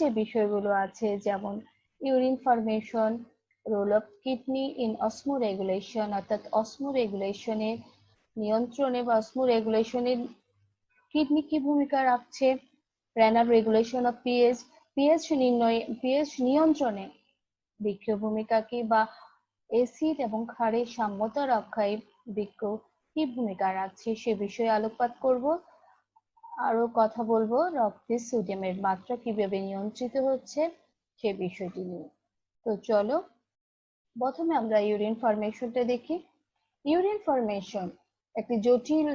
যে বিষয়গুলো আছে, যেমন urine formation, role of kidney in osmoregulation, অর্থাৎ অসমোরেগুলেশনের নিয়ন্ত্রণে বা অসমোরেগুলেশনের কিডনি কি ভূমিকা রাখছে, renal regulation of pH, pH নিয়ন্ত্রণে বৃক্ষ ভূমিকা কি, বা এসিড এবং ক্ষারের সাম্যতা রক্ষায় বৃক্ষ কি ভূমিকা রাখছে সে বিষয়ে আলোকপাত করব। আরো কথা বলবো রক্তে সোডিয়ামের মাত্রা কিভাবে নিয়ন্ত্রিত হচ্ছে সে বিষয়টি নিয়ে। তো চলো প্রথমে আমরা ইউরিন ফরমেশনটা দেখি। ইউরিন ফরমেশন একটি জটিল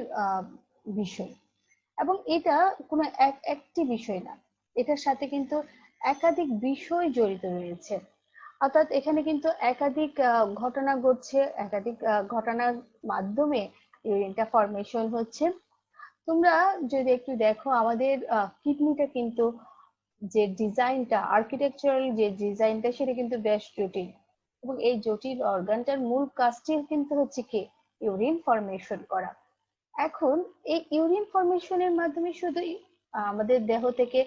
বিষয়, এবং এটা কোনো একটি বিষয় না, এটার সাথে কিন্তু একাধিক বিষয় জড়িত রয়েছে। অর্থাৎ এখানে কিন্তু একাধিক ঘটনা ঘটছে, একাধিক ঘটনার মাধ্যমে ইউরিনটা ফরমেশন হচ্ছে। তোমরা যদি একটু দেখো আমাদের কিডনিটা কিন্তু যে ডিজাইনটা, আর্কিটেকচারাল যে ডিজাইনটা, সেটা কিন্তু বেশ জটিল, এবং এই জটিল অর্গানটার মূল কাজটি কিন্তু হচ্ছে কি ইউরিন ফরমেশন করা। এখন এই ইউরিন ফরমেশনের মাধ্যমে শুধু আমাদের দেহ থেকে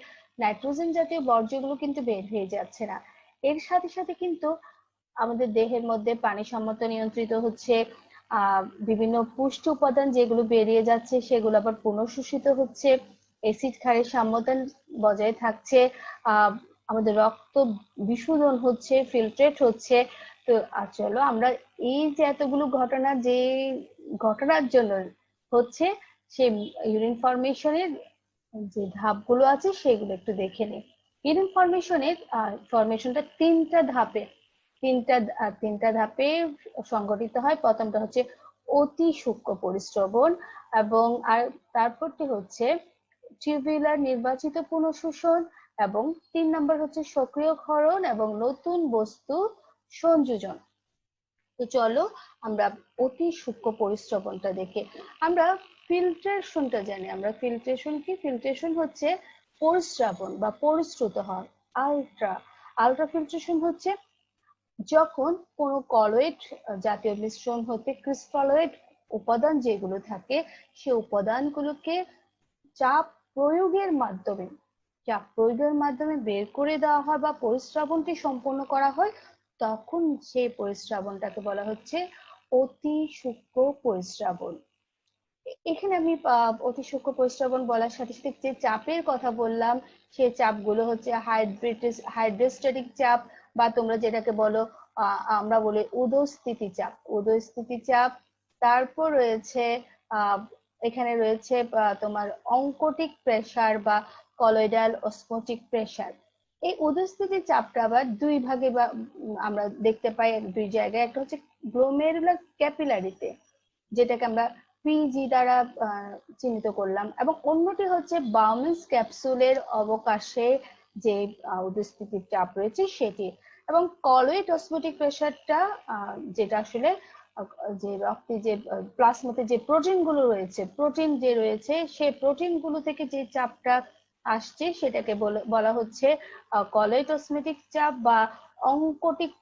নাইট্রোজেন জাতীয় বর্জ্যগুলো কিন্তু বের হয়ে যাচ্ছে না, এর সাথে সাথে কিন্তু আমাদের দেহের মধ্যে পানি সম্মত নিয়ন্ত্রিত হচ্ছে, বিভিন্ন পুষ্টি উপাদান যেগুলো বেরিয়ে যাচ্ছে সেগুলো আবার পুনঃশোষিত হচ্ছে, এসিড ক্ষারের সাম্যতা বজায় থাকছে, আমাদের রক্ত বিশোধন হচ্ছে, ফিল্ট্রেট হচ্ছে। তো চলো আমরা এই যে এতগুলো ঘটনা যে ঘটনার জন্য হচ্ছে সেই ইউরিন ফরমেশনের যে ধাপগুলো আছে সেগুলো একটু দেখে নিই। ইউরিন ফরমেশনটা তিনটা ধাপে সংগঠিত হয়। প্রথমটা হচ্ছে অতি সূক্ষ্ম পরিস্রবণ, এবং তারপরটি হচ্ছে টিউবুলার নির্বাচিত পুনঃশোষণ, এবং 3 নম্বর হচ্ছে সক্রিয়করণ এবং নতুন বস্তু সংযোজন। তো চলো আমরা অতি সূক্ষ্ম পরিস্রবণটা দেখে। আমরা ফিল্ট্রেশনটা জানি, আমরা ফিল্ট্রেশন কি, ফিল্ট্রেশন হচ্ছে পরিস্রাবণ বা পরিশ্রুত হয়। আলট্রা ফিল্ট্রেশন হচ্ছে যখন কোনো কলয়েড জাতীয় মিশ্রণ হতে ক্রিস্টালয়েড উপাদান যেগুলো থাকে সে উপাদানগুলোকে চাপ প্রয়োগের মাধ্যমে বের করে দেওয়া হয় বা পরিস্রাবণটি সম্পন্ন করা হয়, তখন সেই পরিস্রাবণটাকে বলা হচ্ছে অতি সূক্ষ্ম পরিস্রাবণ। এখানে আমি অতি সূক্ষ্ম পরিস্রাবণ বলার সাথে সাথে যে চাপের কথা বললাম সেই চাপগুলো হচ্ছে হাইড্রোস্ট্যাটিক চাপ, বা তোমরা যেটাকে বলো আমরা বলি উদস্থিতি চাপ। তারপর রয়েছে এখানে রয়েছে তোমার অঙ্কোটিক প্রেসার বা কলয়েডাল অসমোটিক প্রেসার। এই উদস্থিতি চাপটা আবার দুই ভাগে বা আমরা দেখতে পাই দুই জায়গায়। একটা হচ্ছে গ্লোমেরুলার ক্যাপিলারিতে, যেটাকে আমরা পিজি দ্বারা চিহ্নিত করলাম, এবং অন্যটি হচ্ছে বাউমেন্স ক্যাপসুলের অবকাশে যে উদস্থিতির চাপ রয়েছে সেটি। এবং কলয়েড অসমোটিক প্রেসারটা যেটা আসলে যে রক্তে যে প্লাজমাতে যে প্রোটিন যে রয়েছে সেই প্রোটিন গুলো থেকে যে চাপটা আসছে সেটাকে বলা হচ্ছে কলয়েড অসমোটিক চাপ বা অঙ্কোটিক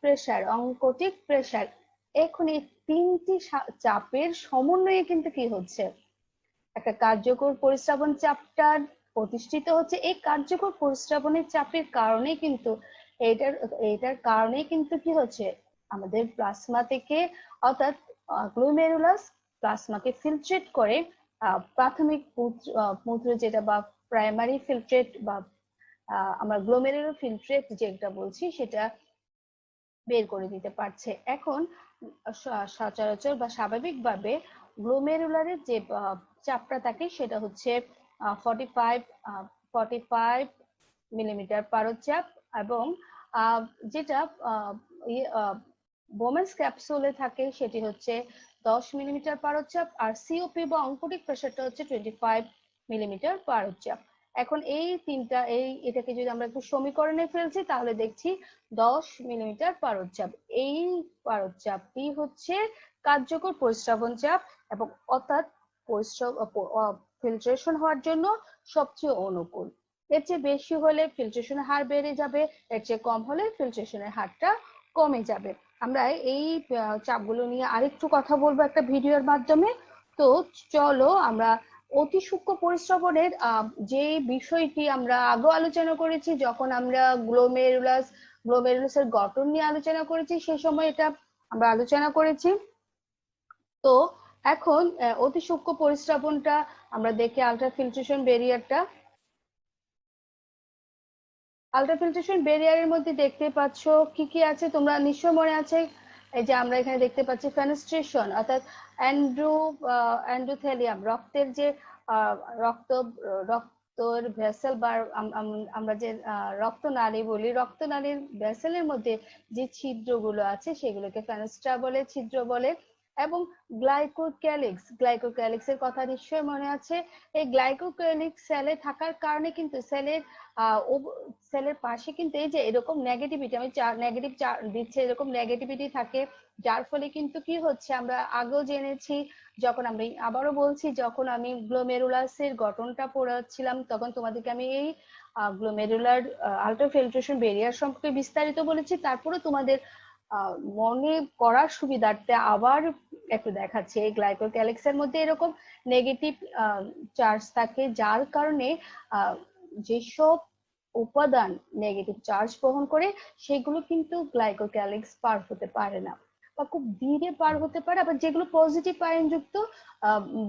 প্রেসার। এখন এই তিনটি চাপের সমন্বয়ে কিন্তু কি হচ্ছে, একটা কার্যকর পরিস্রাবণ চাপটার প্রতিষ্ঠিত হচ্ছে। এই কার্যকর পরিস্রাবণের চাপের কারণে কিন্তু এইটার কারণে কিন্তু কি হচ্ছে, আমাদের প্লাজমা থেকে, অর্থাৎ গ্লোমেরুলাস প্লাজমাকে ফিল্ট্রেট করে প্রাথমিক মূত্র যেটা বা প্রাইমারি ফিল্ট্রেট বা আমরা গ্লোমেরুলার ফিল্ট্রেট যেটা বলছি সেটা বের করে দিতে পারছে। এখন সচরাচর বা স্বাভাবিকভাবে গ্লোমেরুলারের যে চাপটা থাকে সেটা হচ্ছে 45 মিলিমিটার পারদ-চাপ, এবং যেটা বোমেন্স ক্যাপসুলে থাকে সেটি হচ্ছে 10 মিলিমিটার পারদ-চাপ, আর সিওপি বা অঙ্কোটিক প্রেসারটা হচ্ছে 25 মিলিমিটার পারদ-চাপ। এখন এটাকে যদি আমরা একটু সমীকরণে ফেলছি তাহলে দেখছি 10 মিলিমিটার পারদ-চাপ। এই পারদ-চাপটি হচ্ছে কার্যকর পরিস্রাবণ চাপ, এবং অর্থাৎ ফিল্ট্রেশন হওয়ার জন্য সবচেয়ে অনুকূল। এর চেয়ে বেশি হলে ফিল্ট্রেশনের হার বেড়ে যাবে, এর চেয়ে কম হলে ফিল্ট্রেশনের হারটা কমে যাবে। আমরা এই চাপগুলো নিয়ে আরেকটু কথা বলবো একটা ভিডিওর মাধ্যমে। তো চলো আমরা অতি সূক্ষ্ম পরিশ্রবণের যে বিষয়টি আমরা আগে আলোচনা করেছি, যখন আমরা গ্লোমেরুলাসের গঠন নিয়ে আলোচনা করেছি, সেই সময় এটা আমরা আলোচনা করেছি। তো এখন অতি সূক্ষ্ম পরিশ্রবণটা আমরা দেখি, আলট্রাফিল্ট্রেশন ব্যারিয়ারের মধ্যে দেখতে পাচ্ছ কি কি আছে, তোমরা নিশ্চয় মনে আছে। এই যে আমরা এখানে দেখতে পাচ্ছি ফেনেস্ট্রেশন, অর্থাৎ এন্ডোথেলিয়াম, রক্তের যে রক্ত রক্তর ভেসেল বা আমরা যে রক্তনালী বলি, রক্তনালীর ভেসেলের মধ্যে যে ছিদ্রগুলো আছে সেগুলোকে ফেনেস্ট্রা বলে, ছিদ্র বলে। এবং গ্লাইকোক্যালিক্স এর কথা নিশ্চয়ই মনে আছে। এই গ্লাইকোক্যালিক্স সেলে থাকার কারণে কিন্তু সেলের পাশে কিন্তু এই যে এরকম নেগেটিভিটি, আমি নেগেটিভ দিচ্ছে, এরকম নেগেটিভিটি থাকে, যার ফলে কিন্তু কি হচ্ছে, আমরা আগেও জেনেছি, যখন আমি আবারও বলছি, যখন আমি গ্লোমেরুলাসের গঠনটা পড়াচ্ছিলাম তখন তোমাদেরকে আমি এই গ্লোমেরুলার আল্ট্রাফিল্ট্রেশন ব্যারিয়ার সম্পর্কে বিস্তারিত বলেছি। তারপরে তোমাদের মনে করার সুবিধার্থে আবার একটু দেখাচ্ছি। এই গ্লাইকোক্যালিক্স এর মধ্যে এরকম নেগেটিভ চার্জ থাকে, যার কারণে যেসব উপাদান নেগেটিভ চার্জ বহন করে সেগুলো কিন্তু গ্লাইকোক্যালিক্স পার হতে পারে না, বা খুব ধীরে পার হতে পারে। আবার যেগুলো পজিটিভ আয়ন যুক্ত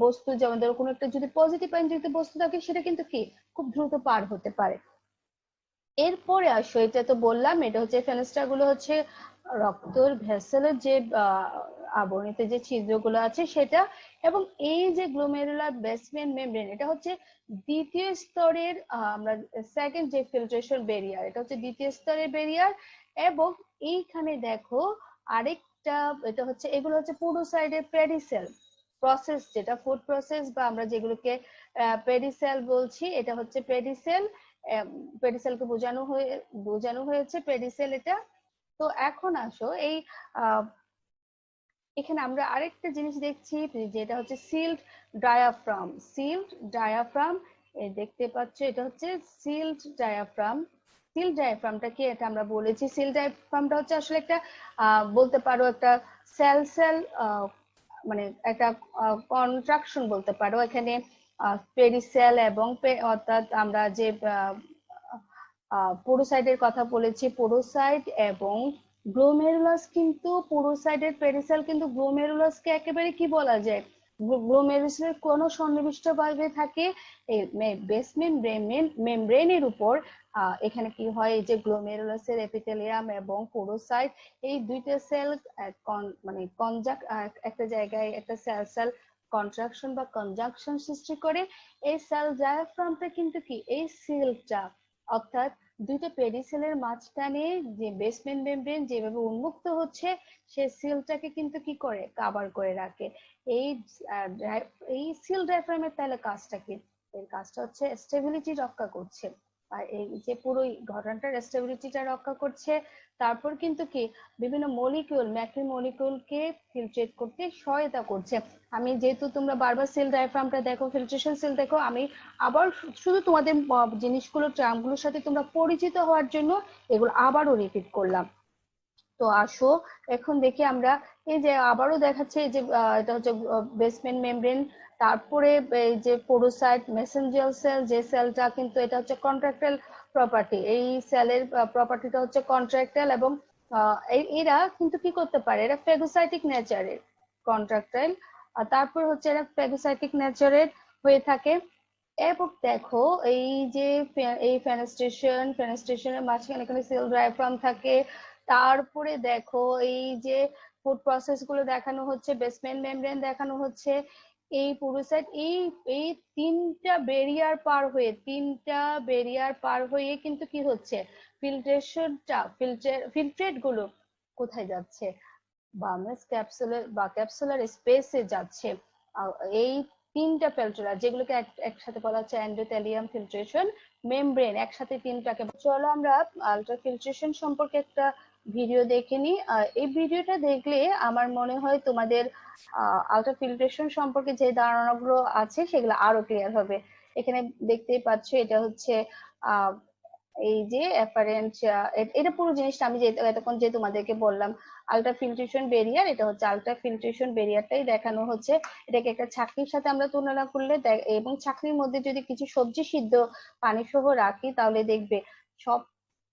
বস্তু, যেমন ধরো কোনো একটা যদি পজিটিভ আয়ন যুক্ত বস্তু থাকে, সেটা কিন্তু কি খুব দ্রুত পার হতে পারে। এরপরে আসো, এটা তো বললাম, এটা হচ্ছে ফেনেস্ট্রা গুলো হচ্ছে রক্তর ভেসেলের যে আবরণিত যে ছিদ্রগুলো আছে সেটা। এবং এই যে গ্লোমেরুলার বেসমেন্ট মেমব্রেন, এটা হচ্ছে দ্বিতীয় স্তরের আমরা সেকেন্ড যে ফিল্ট্রেশন ব্যারিয়ার, এটা হচ্ছে দ্বিতীয় স্তরের ব্যারিয়ার। এবং এইখানে দেখো আরেকটা, এটা হচ্ছে, এগুলো হচ্ছে পুরো সাইডের পেরিসেল প্রসেস, যেটা ফুড প্রসেস বা আমরা যেগুলোকে পেরিসেল বলছি, এটা হচ্ছে পেরিসেল। পেডিসেলকে বোঝানো হয়েছে পেডিসেল এটা। তো এখন আসো, এই এখানে আমরা আরেকটা জিনিস দেখছি, যেটা হচ্ছে সিল্ড ডায়াফ্রাম দেখতে পাচ্ছ, এটা হচ্ছে সিল্ড ডায়াফ্রামটা কি, এটা আমরা বলেছি। সিল্ড ডায়াফ্রামটা হচ্ছে আসলে একটা বলতে পারো একটা সেল মানে একটা কন্ট্রাকশন বলতে পারো। এখানে পেরিসেল এবং অর্থাৎ আমরা যে পোরোসাইটের কথা বলেছি, পোরোসাইট এবং গ্লোমেরুলাস, কিন্তু পোরোসাইটের পেরিসেল কিন্তু গ্লোমেরুলাসকে একেবারে কি বলা যায়, গ্লোমেরুলাসের কোন সন্নিবিষ্ট ভাবে থাকে এই বেসমেন্ট মেমব্রেনের উপর। এখানে কি হয়, এই যে গ্লোমেরুলাসের এপিথেলিয়াম এবং পোরোসাইট, এই দুইটা সেল মানে একটা জায়গায় একটা সেল কন্ট্রাকশন বা কনজাংশন সৃষ্টি করে। এই সেল ডায়াফ্রামটা কিন্তু কি এই সিলটা, অর্থাৎ দুইটা পেরিসেলের মাঝখানে যে বেসমেন্ট মেমব্রেন যেভাবে উন্মুক্ত হচ্ছে, সে সিলটাকে কিন্তু কি করে কভার করে রাখে। এই এই সিল ডায়াফ্রামের তাহলে কাজটা কি, এর কাজটা হচ্ছে স্টেবিলিটি রক্ষা করছে, আর এই যে পুরো ঘটনাটার স্টেবিলিটিটা রক্ষা করছে। তারপর কিন্তু কি বিভিন্ন ম্যাক্রোমলিকিউলকে ফিল্ট্রেট করতে সহায়তা করছে। আমি যেহেতু তোমরা বারবার সেল ডায়াফ্রামটা দেখো, ফিল্ট্রেশন সেল দেখো, আমি আবার শুধু তোমাদের জিনিসগুলো টার্মগুলোর সাথে তোমরা পরিচিত হওয়ার জন্য এগুলো আবারও রিপিট করলাম। তো আসো এখন দেখি আমরা, এই যে আবারও দেখাচ্ছে, এই যে এটা হচ্ছে বেসমেন্ট মেমব্রেন, তারপরে এই যে পোরোসাইট মেসেঞ্জার সেল, যে সেলটা কিন্তু এটা হচ্ছে কন্ট্রাক্টাইল প্রপার্টি, এই সেলের প্রপার্টিটা হচ্ছে কন্ট্রাক্টাইল। এবং এরা কিন্তু কি করতে পারে, এরা ফেগোসাইটিক নেচারের, কন্ট্রাক্টাইল, আর তারপর হচ্ছে এরা ফেগোসাইটিক নেচারের হয়ে থাকে। এবং দেখো এই যে এই ফেনেস্ট্রেশনের মাঝখানে এখানে সেল ডায়াফ্রাম থাকে। তারপরে দেখো এই যে ফুড প্রসেস গুলো দেখানো হচ্ছে, বেসমেন্ট মেমব্রেন দেখানো হচ্ছে, এই পুরো সাইড, এই তিনটা ব্যারিয়ার পার হয়ে কিন্তু কি হচ্ছে, ফিল্ট্রেট গুলো কোথায় যাচ্ছে, বার্নেস ক্যাপসুলার স্পেসে যাচ্ছে। এই তিনটা ফিল্টার যেগুলোকে একসাথে বলা হচ্ছে এন্ডোথেলিয়াম ফিল্ট্রেশন মেমব্রেন, একসাথে তিনটাকে। চলো আমরা আলট্রা ফিল্ট্রেশন সম্পর্কে একটা ভিডিও দেখে নিই। এই ভিডিওটা দেখলে আমার মনে হয় তোমাদের আলট্রা ফিল্ট্রেশন সম্পর্কে যে ধারণাগুলো আছে সেগুলো আরো ক্লিয়ার হবে। এখানে দেখতেই পাচ্ছ, এটা হচ্ছে এই যে অ্যাপারেন্ট, এটা পুরো জিনিসটা আমি যে এতক্ষণ যে তোমাদেরকে বললাম আলট্রা ফিল্ট্রেশন ব্যারিয়ার, এটা হচ্ছে আলট্রা ফিল্ট্রেশন ব্যারিয়ারটাই দেখানো হচ্ছে। এটাকে একটা ছাঁকনির সাথে আমরা তুলনা করলে এবং ছাঁকনির মধ্যে যদি কিছু সবজি সিদ্ধ পানি সহ রাখি তাহলে দেখবে সব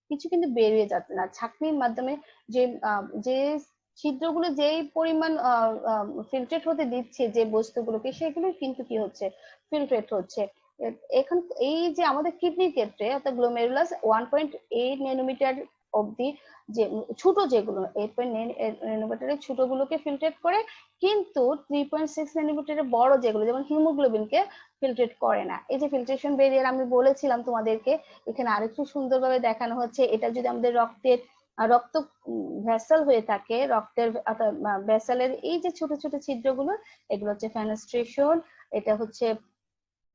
কিছু কিন্তু বেরিয়ে যাচ্ছে না ছাঁকনির মাধ্যমে। যে ছিদ্রগুলো যেই পরিমাণ ফিল্ট্রেট হতে দিচ্ছে যে বস্তুগুলোকে, সেগুলো কিন্তু কি হচ্ছে, ফিল্ট্রেট হচ্ছে। এখন এই যে আমাদের কিডনির ক্ষেত্রে অর্থাৎ গ্লোমেরুলাস 1.8 ন্যানোমিটার অবধি, যে ছোট যেগুলো 8 ন্যানোমিটারের ছোট গুলোকে ফিল্ট্রেট করে, কিন্তু 3.6 ন্যানোমিটারের বড় যেগুলো যেমন হিমোগ্লোবিনকে ফিল্ট্রেট করে না। এই যে ফিল্ট্রেশন ব্যারিয়ার আমি বলেছিলাম তোমাদেরকে, এখানে আরেকটু সুন্দরভাবে দেখানো হচ্ছে। এটা যদি আমাদের রক্ত ভেসেল হয়ে থাকে, রক্তের ভেসেলের এই যে ছোট ছোট ছিদ্রগুলো, এগুলো হচ্ছে ফেনেস্ট্রেশন। এটা হচ্ছে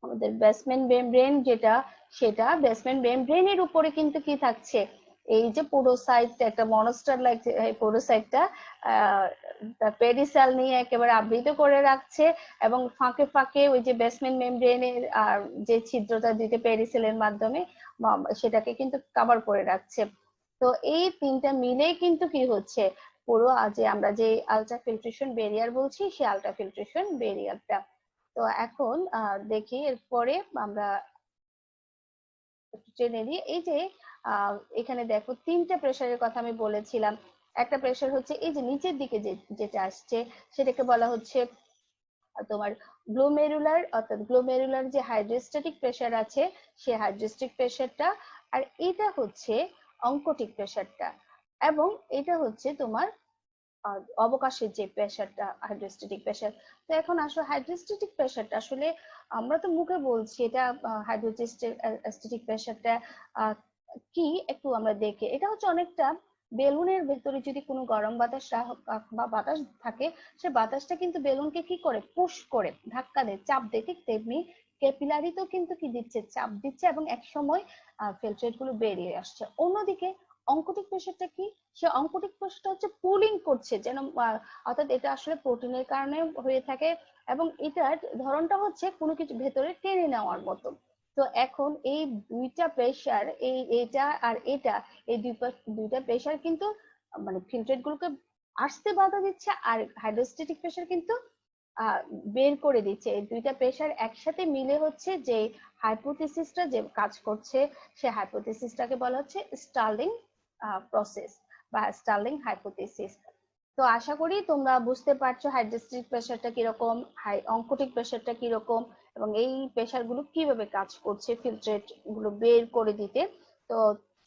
আমাদের বেসমেন্ট মেমব্রেন যেটা, সেটা বেসমেন্ট মেমব্রেনের উপরে কিন্তু কি থাকছে, এই যে পোরোসাইট, একটা মনোস্টার লাইক পোরোসাইটটা পেরিসেল নিয়ে একেবারে আবৃত করে রাখছে, এবং ফাঁকে ফাঁকে ওই যে বেসমেন্ট মেমব্রেনের আর যে ছিদ্রটা দিতে পেরিসেলের মাধ্যমে সেটাকে কিন্তু কভার করে রাখছে। তো এই তিনটা মিলেই কিন্তু কি হচ্ছে, পুরো যে আমরা যে আলট্রা ফিল্ট্রেশন ব্যারিয়ার বলছি, সেই আলট্রা ফিল্ট্রেশন ব্যারিয়ারটা। তো এখন দেখি এরপরে আমরা একটু জেনে নিই। এই যে এখানে দেখো তিনটা প্রেসারের কথা আমি বলেছিলাম। একটা প্রেসার হচ্ছে এই যে নিচের দিকে যেটা আসছে, সেটাকে বলা হচ্ছে তোমার গ্লোমেরুলার, অর্থাৎ গ্লোমেরুলার যে হাইড্রোস্ট্যাটিক প্রেসার আছে, সে হাইড্রোস্ট্যাটিক প্রেসারটা। আর এটা হচ্ছে অঙ্কোটিক প্রেসারটা, এবং এটা হচ্ছে তোমার অবকাশের যে প্রেসারটা, হাইড্রোস্ট্যাটিক প্রেসার। তো এখন আসলে হাইড্রোস্ট্যাটিক প্রেসারটা আসলে আমরা তো মুখে বলছি এটা হাইড্রোস্ট্যাটিক প্রেসারটা কি, একটু আমরা দেখে। এটা হচ্ছে অনেকটা বেলুনের ভেতরে যদি কোনো গরম বাতাস বা বাতাস থাকে, সে বাতাসটা কিন্তু বেলুনকে কি করে, পুশ করে, ধাক্কা দেয়, চাপ দেয়, ঠিক তেমনি ক্যাপিলারিতেও কিন্তু কি দিচ্ছে, চাপ দিচ্ছে, এবং এক সময় ফিল্ট্রেট গুলো বেরিয়ে আসছে। অন্যদিকে অঙ্কোটিক প্রেসারটা কি, সে অঙ্কোটিক প্রেসারটা হচ্ছে পুলিং করছে যেন, অর্থাৎ এটা আসলে প্রোটিনের কারণে হয়ে থাকে, এবং এটার ধরনটা হচ্ছে কোনো কিছু ভেতরে টেনে নেওয়ার মতো। তো এখন এই দুইটা প্রেসার, এটা আর এটা, এই দুইটা প্রেসার কিন্তু মানে ফিল্ট্রেট গুলোকে আসতে বাধা দিচ্ছে, আর হাইড্রোস্ট্যাটিক প্রেসার কিন্তু আহ বের করে দিচ্ছে। এই দুইটা প্রেসার একসাথে মিলে হচ্ছে যে হাইপোথিসিসটা যে কাজ করছে, সে হাইপোথিসিসটাকে বলা হচ্ছে স্টার্লিং প্রসেস বা স্টার্লিং হাইপোথিসিস। তো আশা করি তোমরা বুঝতে পারছো হাইড্রোস্ট্যাটিক প্রেসারটা কিরকম, অঙ্কোটিক প্রেসারটা কিরকম, এবং এই প্রেসার গুলো কিভাবে কাজ করছে ফিল্ট্রেট গুলো বের করে দিতে। তো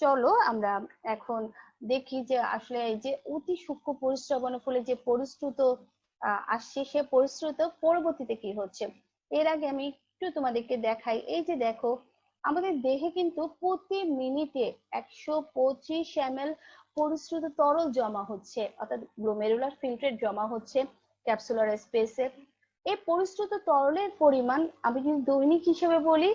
চলো আমরা এখন দেখি যে আসলে এই যে অতি সূক্ষ্ম পরিস্রবণের ফলে যে পরিশ্রুত আসছে, সে পরিশ্রুত পরবর্তীতে কি হচ্ছে। এর আগে আমি একটু তোমাদেরকে দেখাই। এই যে দেখো, আমাদের দেহে কিন্তু প্রতি মিনিটে 125 ml পরিশ্রুত তরল জমা হচ্ছে, অর্থাৎ গ্লোমেরুলার ফিল্ট্রেট জমা হচ্ছে ক্যাপসুলার স্পেসে। এই পরিশ্রুত তরলের পরিমাণ আমি যদি দৈনিক হিসেবে বলি,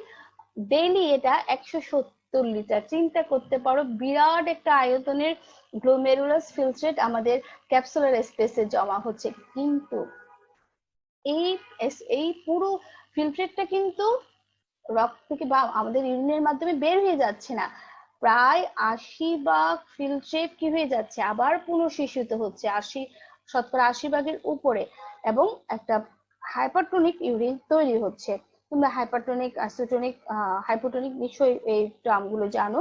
ডেইলি এটা 170 লিটার। চিন্তা করতে পারো, বিরাট একটা আয়তনের গ্লোমেরুলাস ফিল্ট্রেট আমাদের ক্যাপসুলার স্পেসে জমা হচ্ছে। কিন্তু এই এই পুরো ফিল্ট্রেটটা কিন্তু রক্ত থেকে বা আমাদের ইউরিনের মাধ্যমে বের হয়ে যাচ্ছে না। প্রায় 80 ভাগ ফিল্ট্রেট কি হয়ে যাচ্ছে, আবার পুনঃশোষিত হচ্ছে, 80% উপরে, এবং একটা হাইপারটোনিক ইউরিন তৈরি হচ্ছে। তোমরা হাইপারটোনিক, অ্যাসিটোনিক, হাইপোটোনিক নিশ্চয়ই এই টার্মগুলো জানো।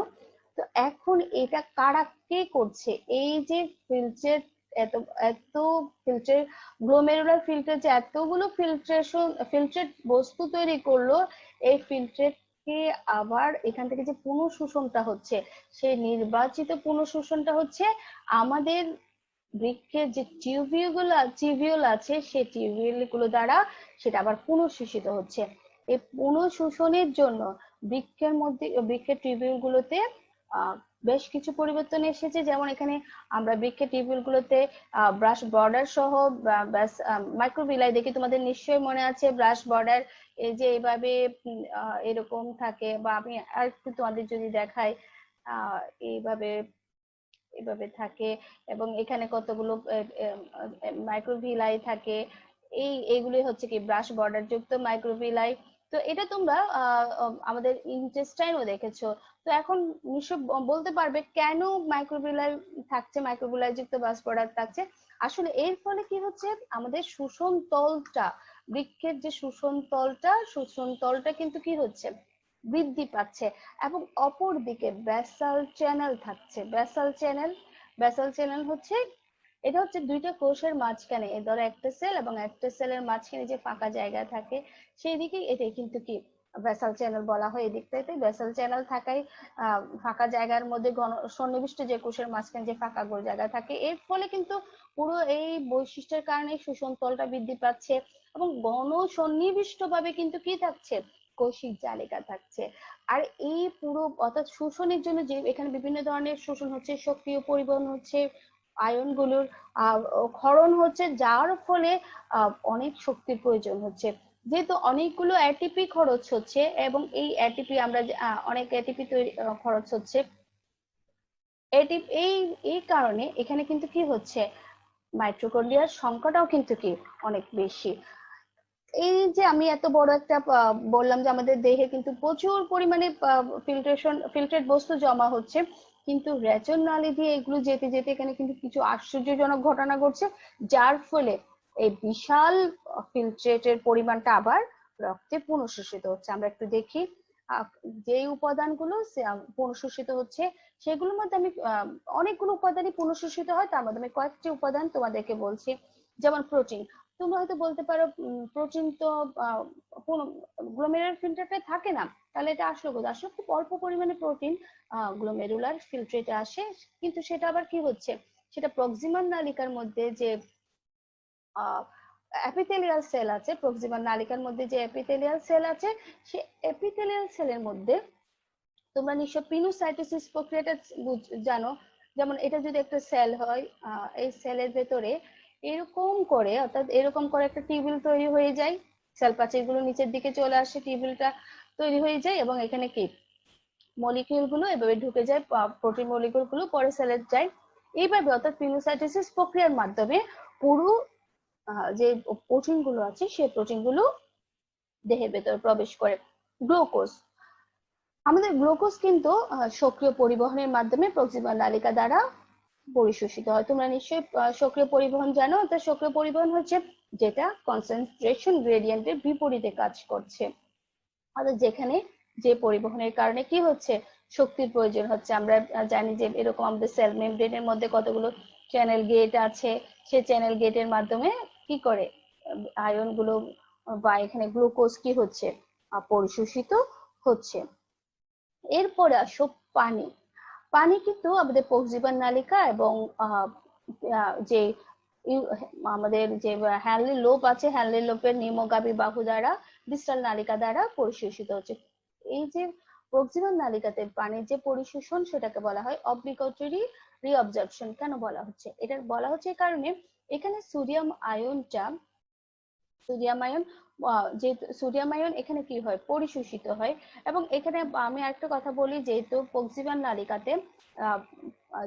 তো এখন এটা কারা, কে করছে, এই যে ফিল্ট্রেট, এত এত ফিল্ট্রেট, গ্লোমেরুলার ফিল্টার যে এতগুলো ফিল্ট্রেট বস্তু তৈরি করলো, এই ফিল্ট্রেট কে আবার এখান থেকে যে পুনঃশোষণটা হচ্ছে, সেই নির্বাচিত পুনঃশোষণটা হচ্ছে আমাদের বৃক্কের যে টিউবিউল আছে, সেই টিউবিউল গুলো দ্বারা সেটা আবার পুনঃশোষিত হচ্ছে। এই পুনঃশোষণের জন্য বৃক্কের টিউবিউল গুলোতে বেশ কিছু পরিবর্তন এসেছে। যেমন এখানে আমরা বৃক্কের টিউবিউল গুলোতে ব্রাশ বর্ডার সহ মাইক্রোভিলাই দেখি, তোমাদের নিশ্চয়ই মনে আছে ব্রাশ বর্ডার, এই যে এইভাবে এরকম থাকে, বা আমি আর একটু তোমাদের যদি দেখাই, এইভাবে এভাবে থাকে, এবং এখানে কতগুলো মাইক্রোভিলাই থাকে। এইগুলি হচ্ছে কি ব্রাশ বর্ডার যুক্ত মাইক্রোভিলাই। তো এটা তোমরা আমাদের ইন্টেস্টাইনও দেখেছো। তো এখন নিশ্চয় বলতে পারবে কেন মাইক্রোবিয়াল থাকছে, মাইক্রোবিয়াল যুক্ত বাস প্রোডাক্ট থাকছে। আসলে এর ফলে কি হচ্ছে, আমাদের শোষণ তলটা, বৃক্ষের যে শোষণ তলটা কিন্তু কি হচ্ছে, বৃদ্ধি পাচ্ছে। এবং অপর দিকে ব্যাসাল চ্যানেল থাকছে। ব্যাসাল চ্যানেল হচ্ছে, এটা হচ্ছে দুইটা কোষের মাঝখানে, ধরো একটা সেল এবং একটা সেলের মাঝখানে যে ফাঁকা জায়গা থাকে সেই দিকে এটাই কিন্তু কি ভেসাল চ্যানেল বলা হয়। এদিকটাতে ভেসাল চ্যানেল থাকায় ফাঁকা জায়গার মধ্যে ঘন সন্নিবিষ্ট যে কোষের মাঝখানে যে ফাঁকা জায়গা থাকে, এর ফলে কিন্তু পুরো এই বৈশিষ্ট্যের কারণে শোষণ তলটা বৃদ্ধি পাচ্ছে এবং ঘন সন্নিবিষ্ট ভাবে কিন্তু কি থাকছে, কৌশিক জালিকা থাকছে। আর এই পুরো অর্থাৎ শোষণের জন্য যে এখানে বিভিন্ন ধরনের শোষণ হচ্ছে, সক্রিয় পরিবহন হচ্ছে, আয়নগুলোর ক্ষরণ হচ্ছে, যার ফলে অনেক শক্তির প্রয়োজন হচ্ছে। যেহেতু অনেকগুলো এটিপি খরচ হচ্ছে এবং এই এটিপি আমরা অনেক এটিপি তৈরি খরচ হচ্ছে, এটিপি এই কারণে এখানে কিন্তু কি হচ্ছে, মাইটোকন্ড্রিয়ার সংখ্যাটাও কিন্তু কি অনেক বেশি। এই যে আমি এত বড় একটা বললাম যে আমাদের দেহে কিন্তু প্রচুর পরিমাণে ফিল্ট্রেট বস্তু জমা হচ্ছে, কিন্তু রেচন নালী দিয়ে এগুলো যেতে যেতে এখানে কিন্তু কিছু আশ্চর্যজনক ঘটনা ঘটছে, যার ফলে এই বিশাল ফিল্ট্রেটের পরিমাণটা আবার রক্তে পুনঃশোষিত হচ্ছে। আমরা একটু দেখি যে উপাদানগুলো পুনঃশোষিত হচ্ছে, সেগুলোর মধ্যে আমি অনেকগুলো উপাদানই পুনঃশোষিত হয়, তার মধ্যে আমি কয়েকটি উপাদান তোমাদেরকে বলছি। যেমন প্রোটিন, তোমরা হয়তো বলতে পারো প্রোটিন তো গ্লোমেরুলার ফিল্টারে থাকে না, তাহলে এটা আসলে কোথায়? আসলে খুব অল্প পরিমাণে প্রোটিন গ্লোমেরুলার ফিল্ট্রেটে আসে, কিন্তু সেটা আবার কি হচ্ছে, সেটা প্রক্সিমাল নালিকার মধ্যে যে এপিথেলিয়াল সেল আছে, প্রক্সিমাল নালিকার মধ্যে যে এপিথেলিয়াল সেল আছে, সে এপিথেলিয়াল সেলের মধ্যে তোমরা নিশ্চয় পিনোসাইটোসিস প্রক্রিয়াটা জানো। যেমন এটা যদি একটা সেল হয়, এই সেলের ভেতরে এরকম করে, অর্থাৎ এরকম করে একটা টিউবিল তৈরি হয়ে যায়, সেল প্রাচীরগুলো নিচের দিকে চলে আসে, টিউবিলটা তৈরি হয়ে যায় এবং এখানে কি মলিকিউল গুলো এভাবে ঢুকে যায়, প্রোটিন মলিকিউল গুলো পরে সেলে যায়। এইভাবে অর্থাৎ পিনোসাইটোসিস প্রক্রিয়ার মাধ্যমে পুরো যে প্রোটিন গুলো আছে সেই প্রোটিন গুলো দেহের ভেতরে প্রবেশ করে। গ্লুকোজ, আমাদের গ্লুকোজ কিন্তু সক্রিয় পরিবহনের মাধ্যমে প্রক্সিমাল নালিকা দ্বারা পরিশোষিত হয়। তোমরা নিশ্চয়ই সক্রিয় পরিবহন জানো। অর্থাৎ সক্রিয় পরিবহন হচ্ছে যেটা কনসেন্ট্রেশন গ্রেডিয়েন্টের বিপরীতে কাজ করছে, অর্থাৎ যেখানে যে পরিবহনের কারণে কি হচ্ছে, শক্তির প্রয়োজন হচ্ছে। আমরা জানি যে এরকম আমাদের সেল মেমব্রেনের মধ্যে কতগুলো চ্যানেল গেট আছে, সেই চ্যানেল গেটের মাধ্যমে কি করে আয়ন গুলো বা এখানে গ্লুকোজ কি হচ্ছে, পরিশোষিত হচ্ছে। এরপরে আসো পানি। পানি কিন্তু আমাদের প্রক্সিমাল নালিকা এবং যে আমাদের যে হ্যানলি লোব আছে, হ্যানলি লোবের নিম্নগামী বাহু দ্বারা ডিস্টাল নালিকা দ্বারা পরিশোষিত হচ্ছে। এই যে প্রক্সিমাল নালিকাতে পানির যে পরিশোষণ সেটাকে বলা হয় অব্লিগেটরি রিঅবজর্পশন। কেন বলা হচ্ছে, এটা বলা হচ্ছে এই কারণে এখানে সোডিয়াম আয়ন যে সোডিয়াম আয়ন এখানে কি হয়, পরিশোষিত হয়। এবং এখানে আমি আরেকটা কথা বলি, যেহেতু প্রক্সিমাল নালিকাতে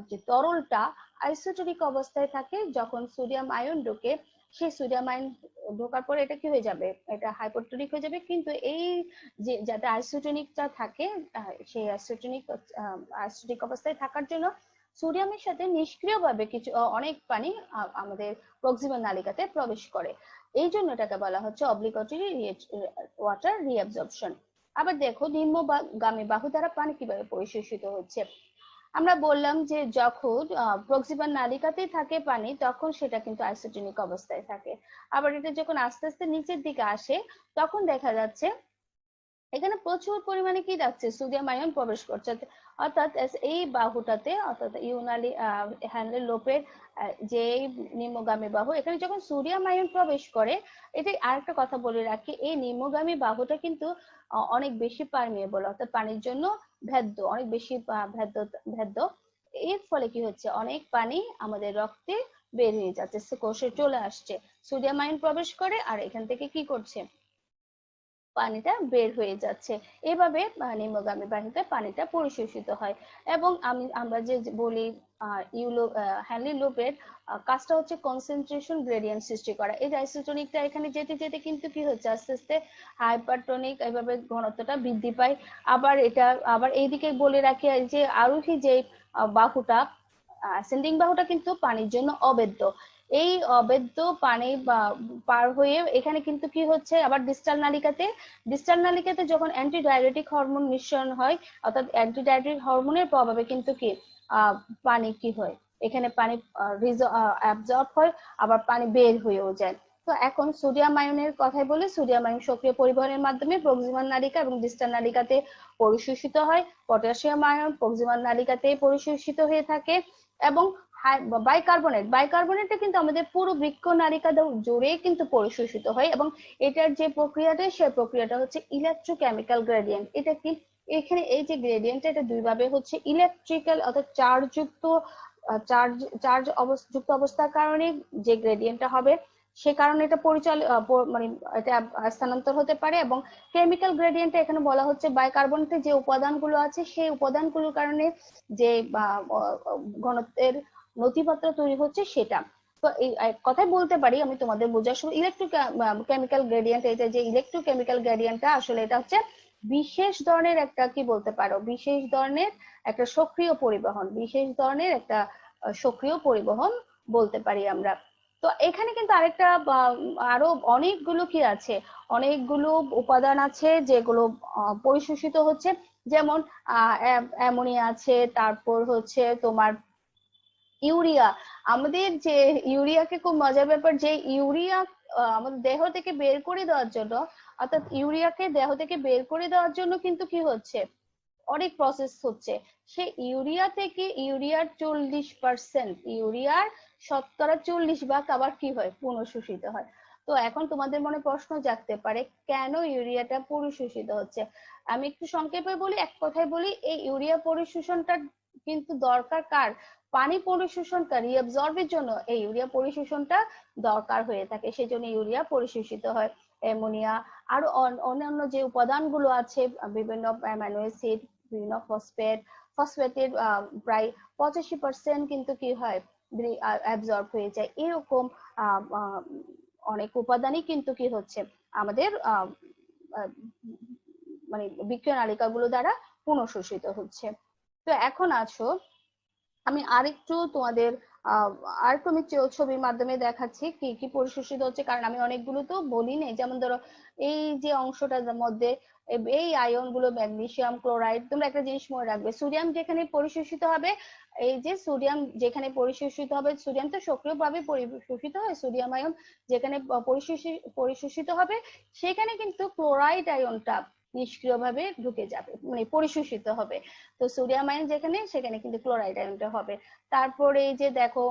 যে তরলটা আইসোটোনিক অবস্থায় থাকে, যখন সোডিয়াম আয়ন ঢোকে, সেই সোডিয়াম আয়ন ঢোকার পরে এটা কি হয়ে যাবে, এটা হাইপোটোনিক হয়ে যাবে। কিন্তু এই যে যাতে আইসোটোনিকটা থাকে, সেই আইসোটোনিক অবস্থায় থাকার জন্য সোডিয়ামের সাথে নিষ্ক্রিয়ভাবে কিছু অনেক পানি আমাদের প্রক্সিমাল নালিকাতে প্রবেশ করে। এই জন্য এটাকে বলা হচ্ছে অব্লিগেটরি ওয়াটার রিঅ্যাবজর্পশন। আবার দেখো নিম্নগামী বাহু দ্বারা পানি কিভাবে পরিশোষিত হচ্ছে। আমরা বললাম যে যখন প্রক্সিমাল নালিকাতেই থাকে পানি, তখন সেটা কিন্তু আইসোটোনিক অবস্থায় থাকে। আবার এটা যখন আস্তে আস্তে নিচের দিকে আসে, তখন দেখা যাচ্ছে এখানে প্রচুর পরিমাণে কি যাচ্ছে, সোডিয়াম আয়ন প্রবেশ করছে। অর্থাৎ এই বাহুটাতে, অর্থাৎ ইউনালি হ্যান্ডেল লোপের যে নিম্নগামী বাহু, এখানে যখন সোডিয়াম আয়ন প্রবেশ করে, এটা আরেকটা কথা বলে রাখি, এই নিম্নগামী বাহুটা কিন্তু অনেক বেশি পারমিয়েবল, অর্থাৎ পানির জন্য ভেদ্য, অনেক বেশি ভেদ্য। এর ফলে কি হচ্ছে, অনেক পানি আমাদের রক্তে বের হয়ে যাচ্ছে, কোষে চলে আসছে, সোডিয়াম আয়ন প্রবেশ করে আর এখান থেকে কি করছে, পানিটা বের হয়ে যাচ্ছে। এভাবে নিম্নগামী বাহিনীতে পানিটা পরিশোষিত হয়। এবং আমরা যে বলি হ্যানলি লুপের কাজটা হচ্ছে কনসেন্ট্রেশন গ্রেডিয়েন্ট সৃষ্টি করা। এই যে আইসোটোনিকটা এখানে যেতে যেতে কিন্তু কি হচ্ছে, আস্তে আস্তে হাইপারটোনিক এভাবে ঘনত্বটা বৃদ্ধি পায়। আবার এইদিকে বলে রাখি যে আরোহী যে বাহুটা, অ্যাসেন্ডিং বাহুটা কিন্তু পানির জন্য অবেদ্য। এই অবেদ্য পানি পার হয়ে এখানে কিন্তু কি হচ্ছে, আবার ডিস্টাল নালিকাতে যখন অ্যান্টিডাইরেটিক হরমোন নিঃসরণ হয়, অর্থাৎ অ্যান্টিডাইরেটিক হরমোনের প্রভাবে কিন্তু কি পানি কি হয়, এখানে পানি অ্যাবজর্ব হয়, আবার পানি বের হয়েও যায়। তো এখন সোডিয়াম আয়নের কথাই বলি। সোডিয়াম আয়ন সক্রিয় পরিবহনের মাধ্যমে প্রক্সিমাল নালিকা এবং ডিস্টাল নালিকাতে পরিশোষিত হয়। পটাশিয়াম আয়ন প্রক্সিমাল নালিকাতে পরিশোষিত হয়ে থাকে। এবং বাইকার্বনেটটা কিন্তু আমাদের পুরো বৃক্ক নালিকা জুড়ে কিন্তু পরিশোষিত হয়। এবং এটার যে প্রক্রিয়াটা, সেই প্রক্রিয়াটা হচ্ছে ইলেকট্রোকেমিক্যাল গ্রেডিয়েন্ট। এটা কি, এখানে এই যে গ্রেডিয়েন্টটা, এটা দুই ভাবে হচ্ছে, ইলেকট্রিক্যাল অর্থাৎ চার্জ যুক্ত অবস্থার কারণে যে গ্রেডিয়েন্টটা হবে, সে কারণে এটা মানে এটা স্থানান্তর হতে পারে। এবং কেমিক্যাল গ্রেডিয়েন্টটা এখানে বলা হচ্ছে বাইকার্বনেটে যে উপাদানগুলো আছে, সেই উপাদানগুলোর কারণে যে ঘনত্বের নথিপত্র তৈরি হচ্ছে সেটা। তো এই কথাই বলতে পারি আমি তোমাদের বোঝার সময়, কেমিক্যাল গ্রেডিয়েন্ট, এটা যে ইলেকট্রোকেমিক্যাল গ্রেডিয়েন্টটা আসলে এটা হচ্ছে বিশেষ ধরনের একটা, কি বলতে পারো, বিশেষ ধরনের একটা সক্রিয় পরিবহন, বিশেষ ধরনের একটা সক্রিয় পরিবহন বলতে পারি আমরা। তো এখানে কিন্তু আরেকটা আরো অনেকগুলো কি আছে, অনেকগুলো উপাদান আছে যেগুলো পরিশোষিত হচ্ছে। যেমন অ্যামোনিয়া আছে, তারপর হচ্ছে তোমার ইউরিয়া। আমাদের যে ইউরিয়াকে, খুব মজার ব্যাপার, যে ইউরিয়া আমাদের দেহ থেকে বের করে দেওয়ার জন্য, অর্থাৎ ইউরিয়াকে দেহ থেকে বের করে দেওয়ার জন্য কিন্তু কি হচ্ছে, অনেক প্রসেস হচ্ছে। সে ইউরিয়া থেকে ইউরিয়ার 40% আবার কি হয়, পুনঃশোষিত হয়। তো এখন তোমাদের মনে প্রশ্ন জাগতে পারে, কেন ইউরিয়াটা পরিশোষিত হচ্ছে। আমি একটু সংক্ষেপে বলি, এক কথায় বলি, এই ইউরিয়া পরিশোষণটা কিন্তু দরকার কার, পানি পরিশোষণকারী রিঅ্যাবজর্বের জন্য এই ইউরিয়া পরিশোষণটা দরকার হয়ে থাকে, সেজন্য ইউরিয়া পরিশোষিত হয়। অ্যামোনিয়া, আরো অন্যান্য যে উপাদানগুলো আছে, বিভিন্ন অ্যামাইনো অ্যাসিড, বিভিন্ন ফসফেটের প্রায় 85% কিন্তু কি হয়, অ্যাবজর্ব হয়ে যায়। এরকম অনেক উপাদানই কিন্তু কি হচ্ছে আমাদের মানে বিক্রিয় নালিকাগুলো দ্বারা পুনঃশোষিত হচ্ছে। তো এখন আসো, আমি আরেকটু তোমাদের আরেকটু আমি ছবির মাধ্যমে দেখাচ্ছি কি কি পরিশোষিত হচ্ছে, কারণ আমি অনেকগুলো তো বলি নাই। যেমন ধরো, এই যে অংশটার মধ্যে এই আয়ন গুলো, ম্যাগনেসিয়াম ক্লোরাইড, তোমরা একটা জিনিস মনে রাখবে, সোডিয়াম যেখানে পরিশোষিত হবে, এই যে সোডিয়াম যেখানে পরিশোষিত হবে, সোডিয়াম তো সক্রিয়ভাবে পরিশোষিত হয়, সোডিয়াম আয়ন যেখানে পরিশোষিত হবে, সেখানে কিন্তু ক্লোরাইড আয়নটা নিষ্ক্রিয়ভাবে ঢুকে যাবে, মানে পরিশোষিত হবে। তো সোডিয়াম আয়ন যেখানে, সেখানে কিন্তু ক্লোরাইড আয়নটা হবে। তারপরে এই যে দেখো,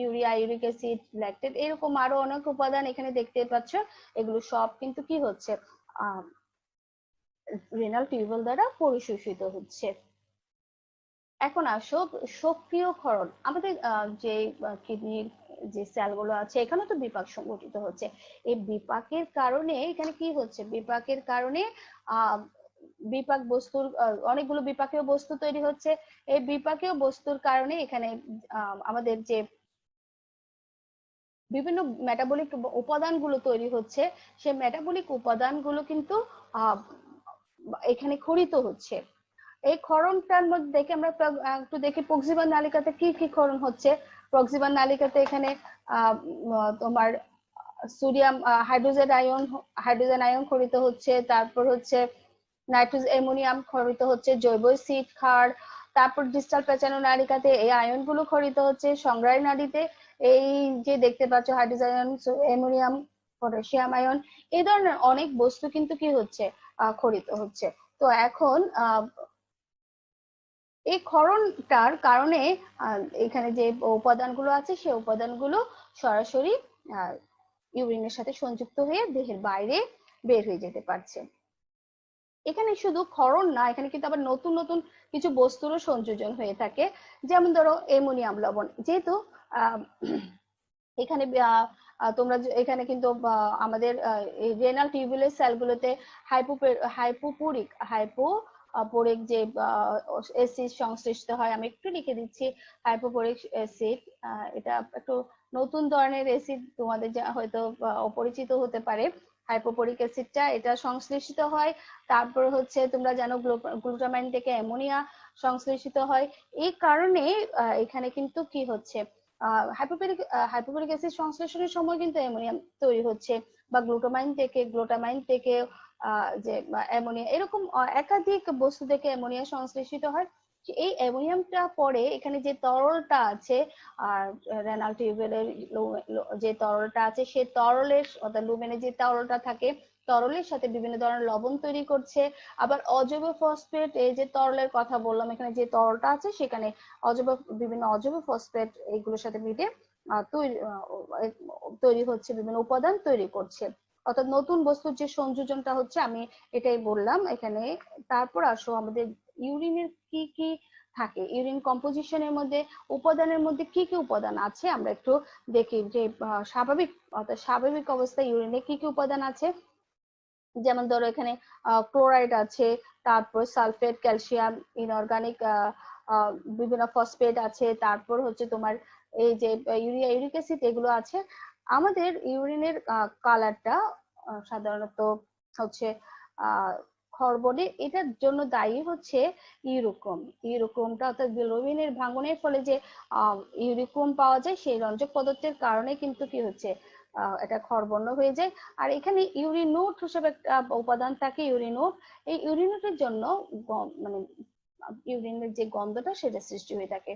ইউরিয়া, ইউরিক অ্যাসিড, ল্যাকটেট, এরকম আরো অনেক উপাদান এখানে দেখতে পাচ্ছ। এগুলো সব কিন্তু কি হচ্ছে, রেনাল টিউবওয়েল দ্বারা পরিশোষিত হচ্ছে। এখন আসো, সক্রিয় ক্ষরণ। আমাদের যে কিডনির যে সেলগুলো আছে, এখানে তো বিপাক সংঘটিত হচ্ছে। এই বিপাকের কারণে এখানে কি হচ্ছে, বিপাকের কারণে আহ বিপাক বস্তুর অনেকগুলো বিপাকীয় বস্তু তৈরি হচ্ছে। এই বিপাকীয় বস্তুর কারণে এখানে আমাদের যে বিভিন্ন মেটাবলিক উপাদানগুলো তৈরি হচ্ছে, সেই মেটাবলিক উপাদানগুলো কিন্তু এখানে ক্ষরিত হচ্ছে। এই ক্ষরণটার মধ্যে দেখে আমরা একটু দেখি প্রক্সিমাল নালিকাতে কি কি ক্ষরণ হচ্ছে। প্রক্সিমাল নালিকাতে এখানে তোমার সোডিয়াম হাইড্রোজেন আয়ন ক্ষরিত হচ্ছে, তারপর হচ্ছে নাইট্রোজেন অ্যামোনিয়াম ক্ষরিত হচ্ছে, জৈব অ্যাসিড ক্ষার। তারপর ডিস্টাল পেঁচানো নালিকাতে এই আয়নগুলো ক্ষরিত হচ্ছে। সংগ্রাহী নালীতে এই যে দেখতে পাচ্ছ, হাইড্রোজেন, অ্যামোনিয়াম, পটাশিয়াম আয়ন, এই ধরনের অনেক বস্তু কিন্তু কি হচ্ছে, ক্ষরিত হচ্ছে। তো এখন এই ক্ষরণটার কারণে এখানে যে উপাদানগুলো আছে, সেই উপাদানগুলো সরাসরি ইউরিনের সাথে সংযুক্ত হয়ে দেহের বাইরে বের হয়ে যেতে পারছে। এখানে শুধু ক্ষরণ না, এখানে কিন্তু আবার নতুন নতুন কিছু বস্তুরও সংযোজন হয়ে থাকে। যেমন ধরো অ্যামোনিয়াম লবণ, যেহেতু এখানে তোমরা এখানে কিন্তু আমাদের রেনাল টিউবুলের সেলগুলোতে হাইপোপোরিক যে অ্যাসিড সংশ্লিষ্ট হয়, আমি একটু লিখে দিচ্ছি। হাইপোপোরিক অ্যাসিড, এটা একটু নতুন ধরনের অ্যাসিড, তোমাদের হয়তো অপরিচিত হতে পারে। হাইপোপোরিক অ্যাসিডটা এটা সংশ্লেষিত হয়। তারপর হচ্ছে তোমরা জানো গ্লুটামাইন থেকে অ্যামোনিয়া সংশ্লেষিত হয়। এই কারণে এখানে কিন্তু কি হচ্ছে, হাইপোপোরিক অ্যাসিড সংশ্লেষণের সময় কিন্তু অ্যামোনিয়া তৈরি হচ্ছে, বা গ্লুটামাইন থেকে যে অ্যামোনিয়া, এরকম একাধিক বস্তু থেকে অ্যামোনিয়া সংশ্লেষিত হয়। এই অ্যামোনিয়ামটা পরে এখানে যে তরলটা আছে, আর রেনাল টিউবুলের যে তরলটা আছে, সেই তরলের অর্থাৎ লুমেনে যে তরলটা থাকে, তরলের সাথে বিভিন্ন ধরনের লবণ তৈরি করছে। আবার অজৈব ফসফেট, এই যে তরলের কথা বললাম, এখানে যে তরলটা আছে সেখানে বিভিন্ন অজৈব ফসফেট এইগুলোর সাথে মিলে তৈরি হচ্ছে, বিভিন্ন উপাদান তৈরি করছে। অর্থাৎ নতুন বস্তুর যে সংযোজনটা হচ্ছে, আমি এটাই বললাম এখানে। তারপর আসো আমাদের ইউরিনের কি কি থাকে, ইউরিন কম্পোজিশনের মধ্যে উপাদানের মধ্যে কি কি উপাদান আছে আমরা একটু দেখি। যে স্বাভাবিক অবস্থায় ইউরিনে কি কি উপাদান আছে, যেমন ধরো এখানে ক্লোরাইড আছে, তারপর সালফেট, ক্যালসিয়াম, ইনঅর্গানিক বিভিন্ন ফসফেট আছে, তারপর হচ্ছে তোমার এই যে ইউরিয়া, ইউরিক অ্যাসিড, এগুলো আছে। আমাদের ইউরিনের কালারটা সাধারণত হচ্ছে খরবনে, এটার জন্য দায়ী হচ্ছে ইউরোক্রোমটা, অর্থাৎ বিলোবিনের ভাঙনের ফলে যে ইউরিক্রোম পাওয়া যায়, সেই রঞ্জক পদার্থের কারণে কিন্তু কি হচ্ছে, এটা খরবর্ণ হয়ে যায়। আর এখানে ইউরিনোট হিসেবে একটা উপাদান থাকে, ইউরিনোট। এই ইউরিনোটের জন্য মানে ইউরিনের যে গন্ধটা সেটা সৃষ্টি হয়ে থাকে।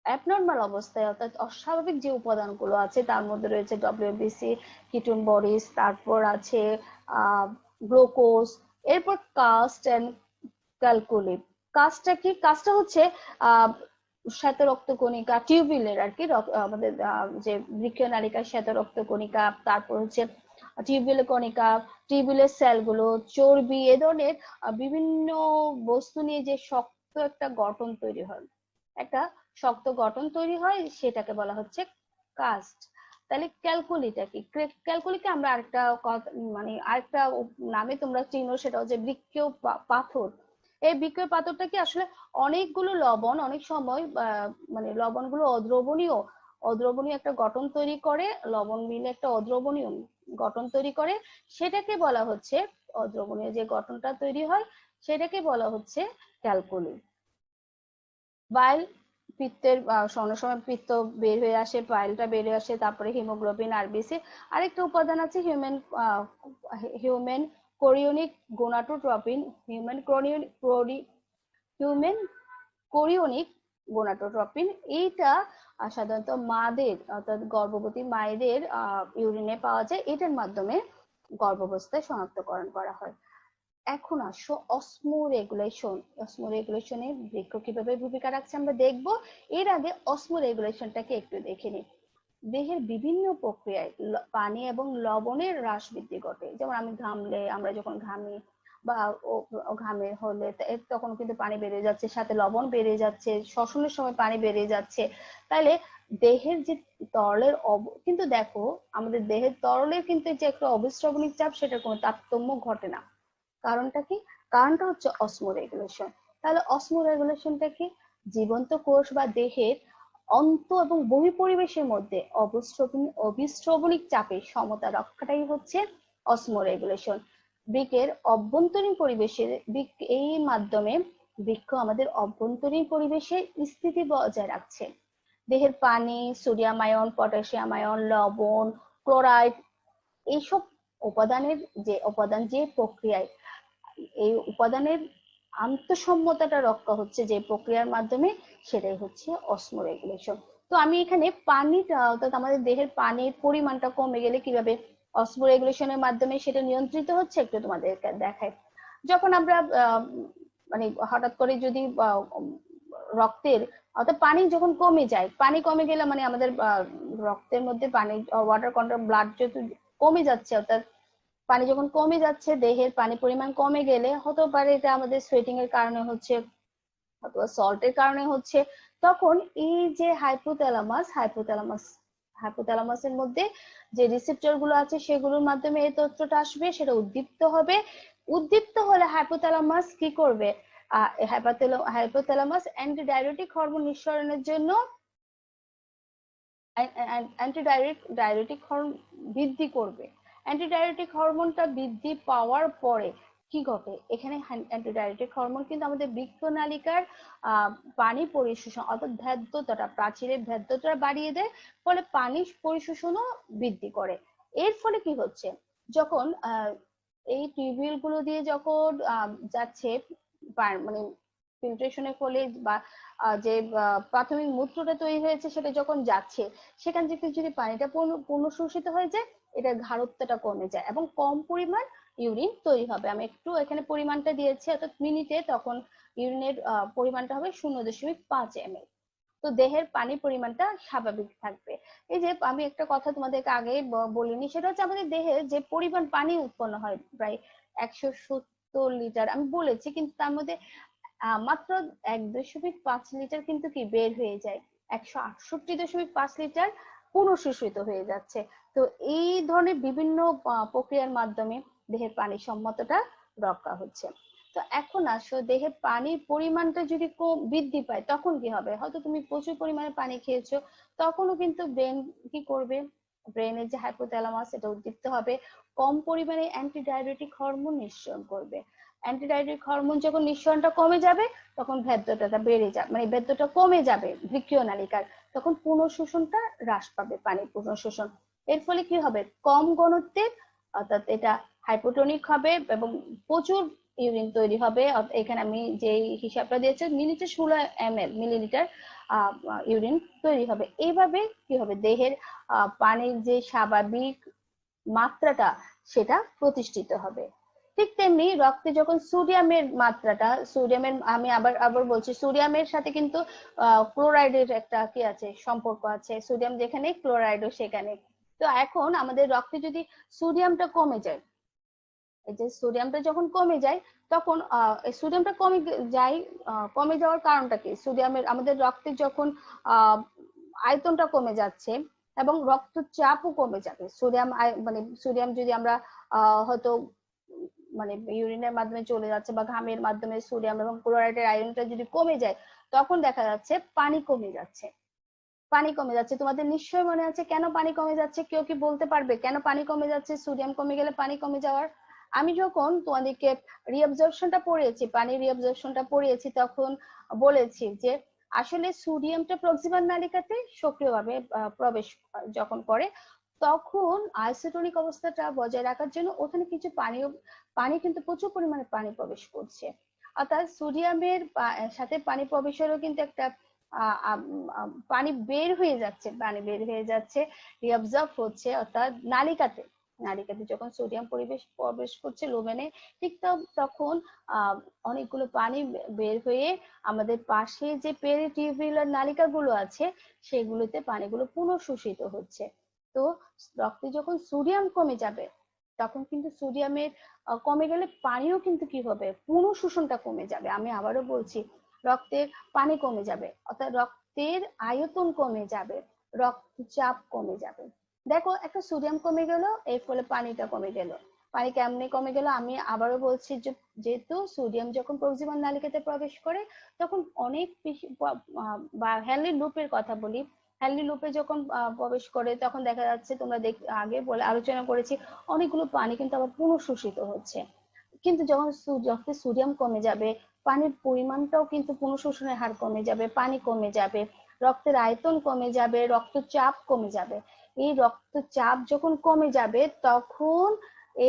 অ্যাবনর্মাল অবস্থায় অর্থাৎ অস্বাভাবিক যে উপাদানগুলো আছে তার মধ্যে রয়েছে ডব্লিউবিসি, কিটোন বডিজ, তারপর আছে গ্লুকোজ, এরপর কাস্ট এন্ড ক্যালকুলি। কাজটা কি, কাজটা হচ্ছে শ্বেত রক্তকণিকা, টিউবুলের আর কি, আমাদের যে বৃক্কীয় নালিকার শ্বেত রক্তকণিকা, তারপর হচ্ছে টিউবুলের কণিকা, টিউবুলের সেলগুলো, চর্বি, এ ধরনের বিভিন্ন বস্তু নিয়ে যে শক্ত একটা গঠন তৈরি হয়, একটা শক্ত গঠন তৈরি হয়, সেটাকে বলা হচ্ছে কাস্ট। তাহলে ক্যালকুলিটা কি, ক্যালকুলিকে আমরা আরেকটা নামে তোমরা চিনো, সেটা হচ্ছে বৃক্কীয় পাথর। এই বৃক্কীয় পাথরটা কি আসলে অনেকগুলো লবণ, অনেক সময় মানে লবণগুলো অদ্রবণীয় একটা গঠন তৈরি করে, লবণ মিলে একটা অদ্রবণীয় গঠন তৈরি করে, সেটাকে বলা হচ্ছে, অদ্রবণীয় যে গঠনটা তৈরি হয় সেটাকে বলা হচ্ছে ক্যালকুলি। বাইল, পিত্তের অনেক সময় পিত্ত বের হয়ে আসে, বাইলটা বের হয়ে আসে, তারপরে হিমোগ্লোবিন, আরবিসি। আরেকটা উপাদান আছে হিউম্যান কোরিয়নিক গোনাটোট্রপিন, হিউম্যান কোরিয়নিক গোনাটোট্রপিন। এইটা সাধারণত মাদের অর্থাৎ গর্ভবতী মায়েদের ইউরিনে পাওয়া যায়, এটার মাধ্যমে গর্ভাবস্থায় শনাক্তকরণ করা হয়। এখন আসো অসমোরেগুলেশনে বৃক্ক কিভাবে ভূমিকা রাখছে আমরা দেখবো। এর আগে অসমোরেগুলেশনটাকে একটু দেখে নিই। দেহের বিভিন্ন প্রক্রিয়ায় পানি এবং লবণের হ্রাস বৃদ্ধি ঘটে। যেমন আমরা যখন ঘামি বা ঘামে হলে তখন কিন্তু পানি বেড়ে যাচ্ছে, সাথে লবণ বেড়ে যাচ্ছে, শ্বসনের সময় পানি বেড়ে যাচ্ছে। তাহলে দেহের যে তরলের কিন্তু দেখো, আমাদের দেহের তরলের কিন্তু যে একটা অবিস্রবণিক চাপ, সেটার কোনো তারতম্য ঘটে না। কারণটা কি, কারণটা হচ্ছে অসমোরেগুলেশন। তাহলে অসমোরেগুলেশনটা কি, জীবন্ত কোষ বা দেহের অন্ত এবং বহিঃপরিবেশের মধ্যে অবিস্রবণিক চাপের সমতা রক্ষাটাই হচ্ছে অসমোরেগুলেশন। বৃক্কের অভ্যন্তরীণ পরিবেশের এই মাধ্যমে বৃক্ক আমাদের অভ্যন্তরীণ পরিবেশের স্থিতি বজায় রাখছে। দেহের পানি, সোডিয়াম আয়ন, পটাশিয়াম আয়ন, লবণ, ক্লোরাইড, এইসব উপাদান যে প্রক্রিয়ায়, এই উপাদানের আন্তঃসম্যতাটা রক্ষা হচ্ছে যে প্রক্রিয়ার মাধ্যমে, সেটাই হচ্ছে অসমোরেগুলেশন। তো আমি এখানে পানিটা অর্থাৎ আমাদের দেহের পানির পরিমাণটা কমে গেলে কিভাবে অসমোরেগুলেশনের মাধ্যমে সেটা নিয়ন্ত্রিত হচ্ছে একটু তোমাদেরকে দেখাই। যখন আমরা মানে হঠাৎ করে যদি রক্তের অর্থাৎ পানি যখন কমে যায়, পানি কমে গেলে মানে আমাদের রক্তের মধ্যে পানি, ওয়াটার কন্টেন্ট, ব্লাড যেহেতু কমে যাচ্ছে, অর্থাৎ পানি যখন কমে যাচ্ছে, দেহের পানি পরিমাণ কমে গেলে হতে পারে এটা আমাদের সোয়েটিং এর কারণে হচ্ছে, অথবা সল্টের কারণে হচ্ছে, তখন এই যে হাইপোথ্যালামাস হাইপোথ্যালামাসের মধ্যে যে রিসেপ্টর গুলো আছে সেগুলোর মাধ্যমে এই তথ্যটা আসবে, সেটা উদ্দীপ্ত হবে। উদ্দীপ্ত হলে হাইপোথ্যালামাস কি করবে? হাইপোথ্যালামাস অ্যান্টিডাইরেটিক হরমোন নিঃসরণের জন্য অ্যান্টিডাইরেটিক হরমোন বৃদ্ধি করবে। অ্যান্টিডাইরেটিক হরমোনটা বৃদ্ধি পাওয়ার পরে কি ঘটে? এখানে অ্যান্টিডাইরেটিক হরমোন কিন্তু আমাদের বৃক্কনালিকার পানি পরিশোষণ অর্থাৎ ভেদ্যতাটা, প্রাচীরের ভেদ্যতা বাড়িয়ে দেয়, ফলে পানি পরিশোষণও বৃদ্ধি করে। এর ফলে কি হচ্ছে, যখন এই টিউবিউল গুলো দিয়ে যখন যাচ্ছে মানে ফিল্ট্রেশনের ফলে বা যে প্রাথমিক মূত্রটা তৈরি হয়েছে সেটা যখন যাচ্ছে, সেখান থেকে যদি পানিটা পূর্ণ শোষিত হয়ে যায়, এটার ঘনত্বটা কমে যায় এবং কম পরিমাণ ইউরিন তৈরি হবে। আমি একটু এখানে পরিমাণটা দিয়েছি, অর্থাৎ মিনিটে তখন ইউরিনের পরিমাণটা হবে 0.5 ml। তো দেহের পানির পরিমাণটা স্বাভাবিক থাকবে। এই যে আমি একটা কথা তোমাদেরকে আগে বলিনি, সেটা হচ্ছে আমাদের দেহে যে পরিমাণ পানি উৎপন্ন হয় প্রায় 170 লিটার আমি বলেছি, কিন্তু তার মধ্যে মাত্র 1.5 লিটার কিন্তু কি বের হয়ে যায়, 168.5 লিটার পুনঃশোষিত হয়ে যাচ্ছে। তো এই ধরনের বিভিন্ন প্রক্রিয়ার মাধ্যমে দেহের পানির সম্মতটা রক্ষা হচ্ছে। তো এখন আসো, দেহের পানির পরিমাণটা যদি বৃদ্ধি পায় তখন কি হবে? হয়তো তুমি প্রচুর পরিমাণে পানি খেয়েছো, তখনও কিন্তু ব্রেন কি করবে? ব্রেনের যে হাইপোথ্যালামাস এটা উদ্দীপ্ত হবে, কম পরিমাণে অ্যান্টিডাইরেটিক হরমোন নিঃসরণ করবে। অ্যান্টিডাইরেটিক হরমোন যখন নিঃসরণটা কমে যাবে, তখন ভেদ্যতাটা বেড়ে যাবে, মানে ভেদ্যটা কমে যাবে বৃক্কীয় নালিকার, তখন পুনঃশোষণটা হ্রাস পাবে, পানির পুনঃশোষণ। এর ফলে কি হবে? কম ঘনত্বের, অর্থাৎ এটা হাইপোটনিক হবে এবং প্রচুর ইউরিন তৈরি হবে। এখানে আমি যে হিসাবটা দিয়েছি, মিনিটে 16 মিলিলিটার ইউরিন তৈরি হবে। এইভাবে কি হবে? দেহের পানির যে স্বাভাবিক মাত্রাটা সেটা প্রতিষ্ঠিত হবে। ঠিক তেমনি রক্তে যখন সোডিয়ামের মাত্রাটা, সোডিয়ামের আমি আবার বলছি, সোডিয়ামের সাথে কিন্তু ক্লোরাইডের একটা কি আছে, সম্পর্ক আছে। সোডিয়াম যেখানে ক্লোরাইডও সেখানে। তো এখন আমাদের রক্তে যদি সোডিয়ামটা কমে যায়, এই যে সোডিয়ামটা যখন কমে যায়, তখন সোডিয়ামটা যায়, কমে যাওয়ার কারণটা কি? সোডিয়ামের আমাদের রক্তে যখন আয়তনটা কমে যাচ্ছে এবং রক্তচাপও কমে যাবে। মানে সোডিয়াম যদি আমরা হয়তো মানে ইউরিনের মাধ্যমে চলে যাচ্ছে বা ঘামের মাধ্যমে সোডিয়াম এবং ক্লোরাইডের আয়নটা যদি কমে যায়, তখন দেখা যাচ্ছে পানি কমে যাচ্ছে। পানি কমে যাচ্ছে। তোমাদের নিশ্চয়ই মনে আছে কেন পানি কমে যাচ্ছে? কেউ কি বলতে পারবে কেন পানি কমে যাচ্ছে? সোডিয়াম কমে গেলে পানি কমে যাওয়ার, আমি যখন তোমাদেরকে রিঅ্যাবজর্পশনটা পড়িয়েছি, পানি রিঅ্যাবজর্পশনটা পড়িয়েছি, তখন বলেছি যে আসলে সোডিয়ামটা প্রক্সিমাল নালিকাতে সক্রিয়ভাবে প্রবেশ যখন করে, তখন আইসোটোনিক অবস্থাটা বজায় রাখার জন্য ওখানে কিছু পানি কিন্তু প্রচুর পরিমাণে পানি প্রবেশ করছে। অর্থাৎ সোডিয়ামের সাথে পানি প্রবেশেরও কিন্তু একটা পানি বের হয়ে যাচ্ছে, পানি বের হয়ে যাচ্ছে, রিঅবজার্ভ হচ্ছে, অর্থাৎ নালিকাতে নালিকাতে যখন সোডিয়াম প্রবেশ করছে লুমেনে, ঠিক তখন অনেকগুলো পানি বের হয়ে আমাদের পাশে যে পেরিটিউবুলার নালিকাগুলো আছে সেগুলোতে পানিগুলো পুনঃশোষিত হচ্ছে। তো রক্তে যখন সোডিয়াম কমে যাবে, তখন কিন্তু সোডিয়ামের কমে গেলে পানিও কিন্তু কি হবে? পুনঃশোষণটা কমে যাবে। আমি আবারও বলছি, রক্তের পানি কমে যাবে, অর্থাৎ রক্তের আয়তন কমে যাবে, রক্তচাপ কমে যাবে। দেখো, একটা সোডিয়াম কমে গেল, এর ফলে পানিটা কমে গেল। পানি কেমনে কমে গেল? আমি আবারও বলছি, যেহেতু সোডিয়াম যখন প্রক্সিমাল নালিকাতে প্রবেশ করে, তখন অনেক বেশি বা হ্যানলি লুপের কথা বলি, হ্যানলি লুপে যখন প্রবেশ করে, তখন দেখা যাচ্ছে, তোমরা আগে বলে আলোচনা করেছি, অনেকগুলো পানি কিন্তু আবার পুনঃশোষিত হচ্ছে। কিন্তু যখন রক্তে সোডিয়াম কমে যাবে, পানির পরিমাণটাও কিন্তু পুনঃশোষণের হার কমে যাবে, পানি কমে যাবে, রক্তের আয়তন কমে যাবে, রক্তচাপ কমে যাবে। এই রক্তচাপ যখন কমে যাবে, তখন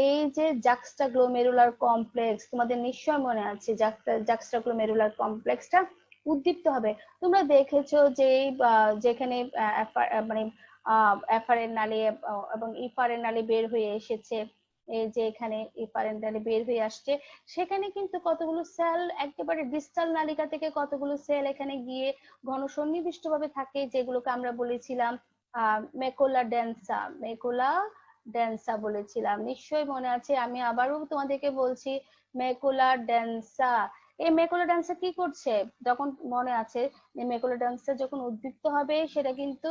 এই যে জাক্সটাগ্লোমেরুলার কমপ্লেক্স, তোমাদের নিশ্চয় মনে আছে, জাক্সটাগ্লোমেরুলার কমপ্লেক্সটা উদ্দীপ্ত হবে। তোমরা দেখেছো যে যেখানে মানে এফারের নালী এবং ইফারের নালী বের হয়ে এসেছে, এই যে এখানে ইফারের নালী বের হয়ে আসছে, সেখানে কিন্তু কতগুলো সেল একেবারে ডিস্টাল নালিকা থেকে কতগুলো সেল এখানে গিয়ে ঘন সন্নিবিষ্ট ভাবে থাকে, যেগুলোকে আমরা বলেছিলাম মেকুলা ডেন্সা বলেছিলাম। নিশ্চয়ই মনে আছে। আমি আবারও তোমাদেরকে বলছি, মেকুলা ডেন্সা। এই মেকোলোড্যান্সার কি করছে, যখন মনে আছে যে মেকোলোড্যান্সার যখন উদ্দীপ্ত হবে সেটা কিন্তু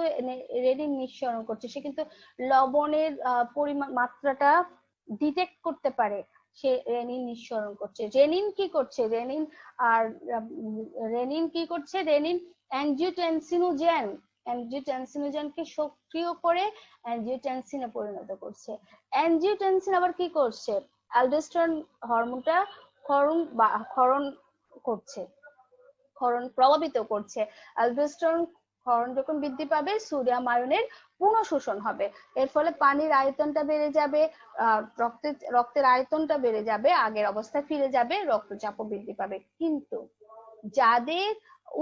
রেনিন নিঃসরণ করছে, সে কিন্তু লবণের পরিমাণ মাত্রাটা ডিটেক্ট করতে পারে, সে রেনিন নিঃসরণ করছে। রেনিন কি করছে, রেনিন আর রেনিন কি করছে, রেনিন অ্যানজিওটেনসিনোজেন, অ্যানজিওটেনসিনোজেনকে সক্রিয় করে অ্যানজিওটেনসিনে পরিণত করছে। অ্যানজিওটেনসিন আবার কি করছে, অ্যালডোস্টেরন হরমোনটা ক্ষরণ করছে, ক্ষরণ প্রভাবিত করছে। অ্যালডোস্টেরন ক্ষরণ যখন বৃদ্ধি পাবে সোডিয়াম আয়নের পুনঃশোষণ হবে, এর ফলে পানির আয়তনটা বেড়ে যাবে, রক্তের আয়তনটা বেড়ে যাবে, আগের অবস্থায় ফিরে যাবে, রক্তচাপও বৃদ্ধি পাবে। কিন্তু যাদের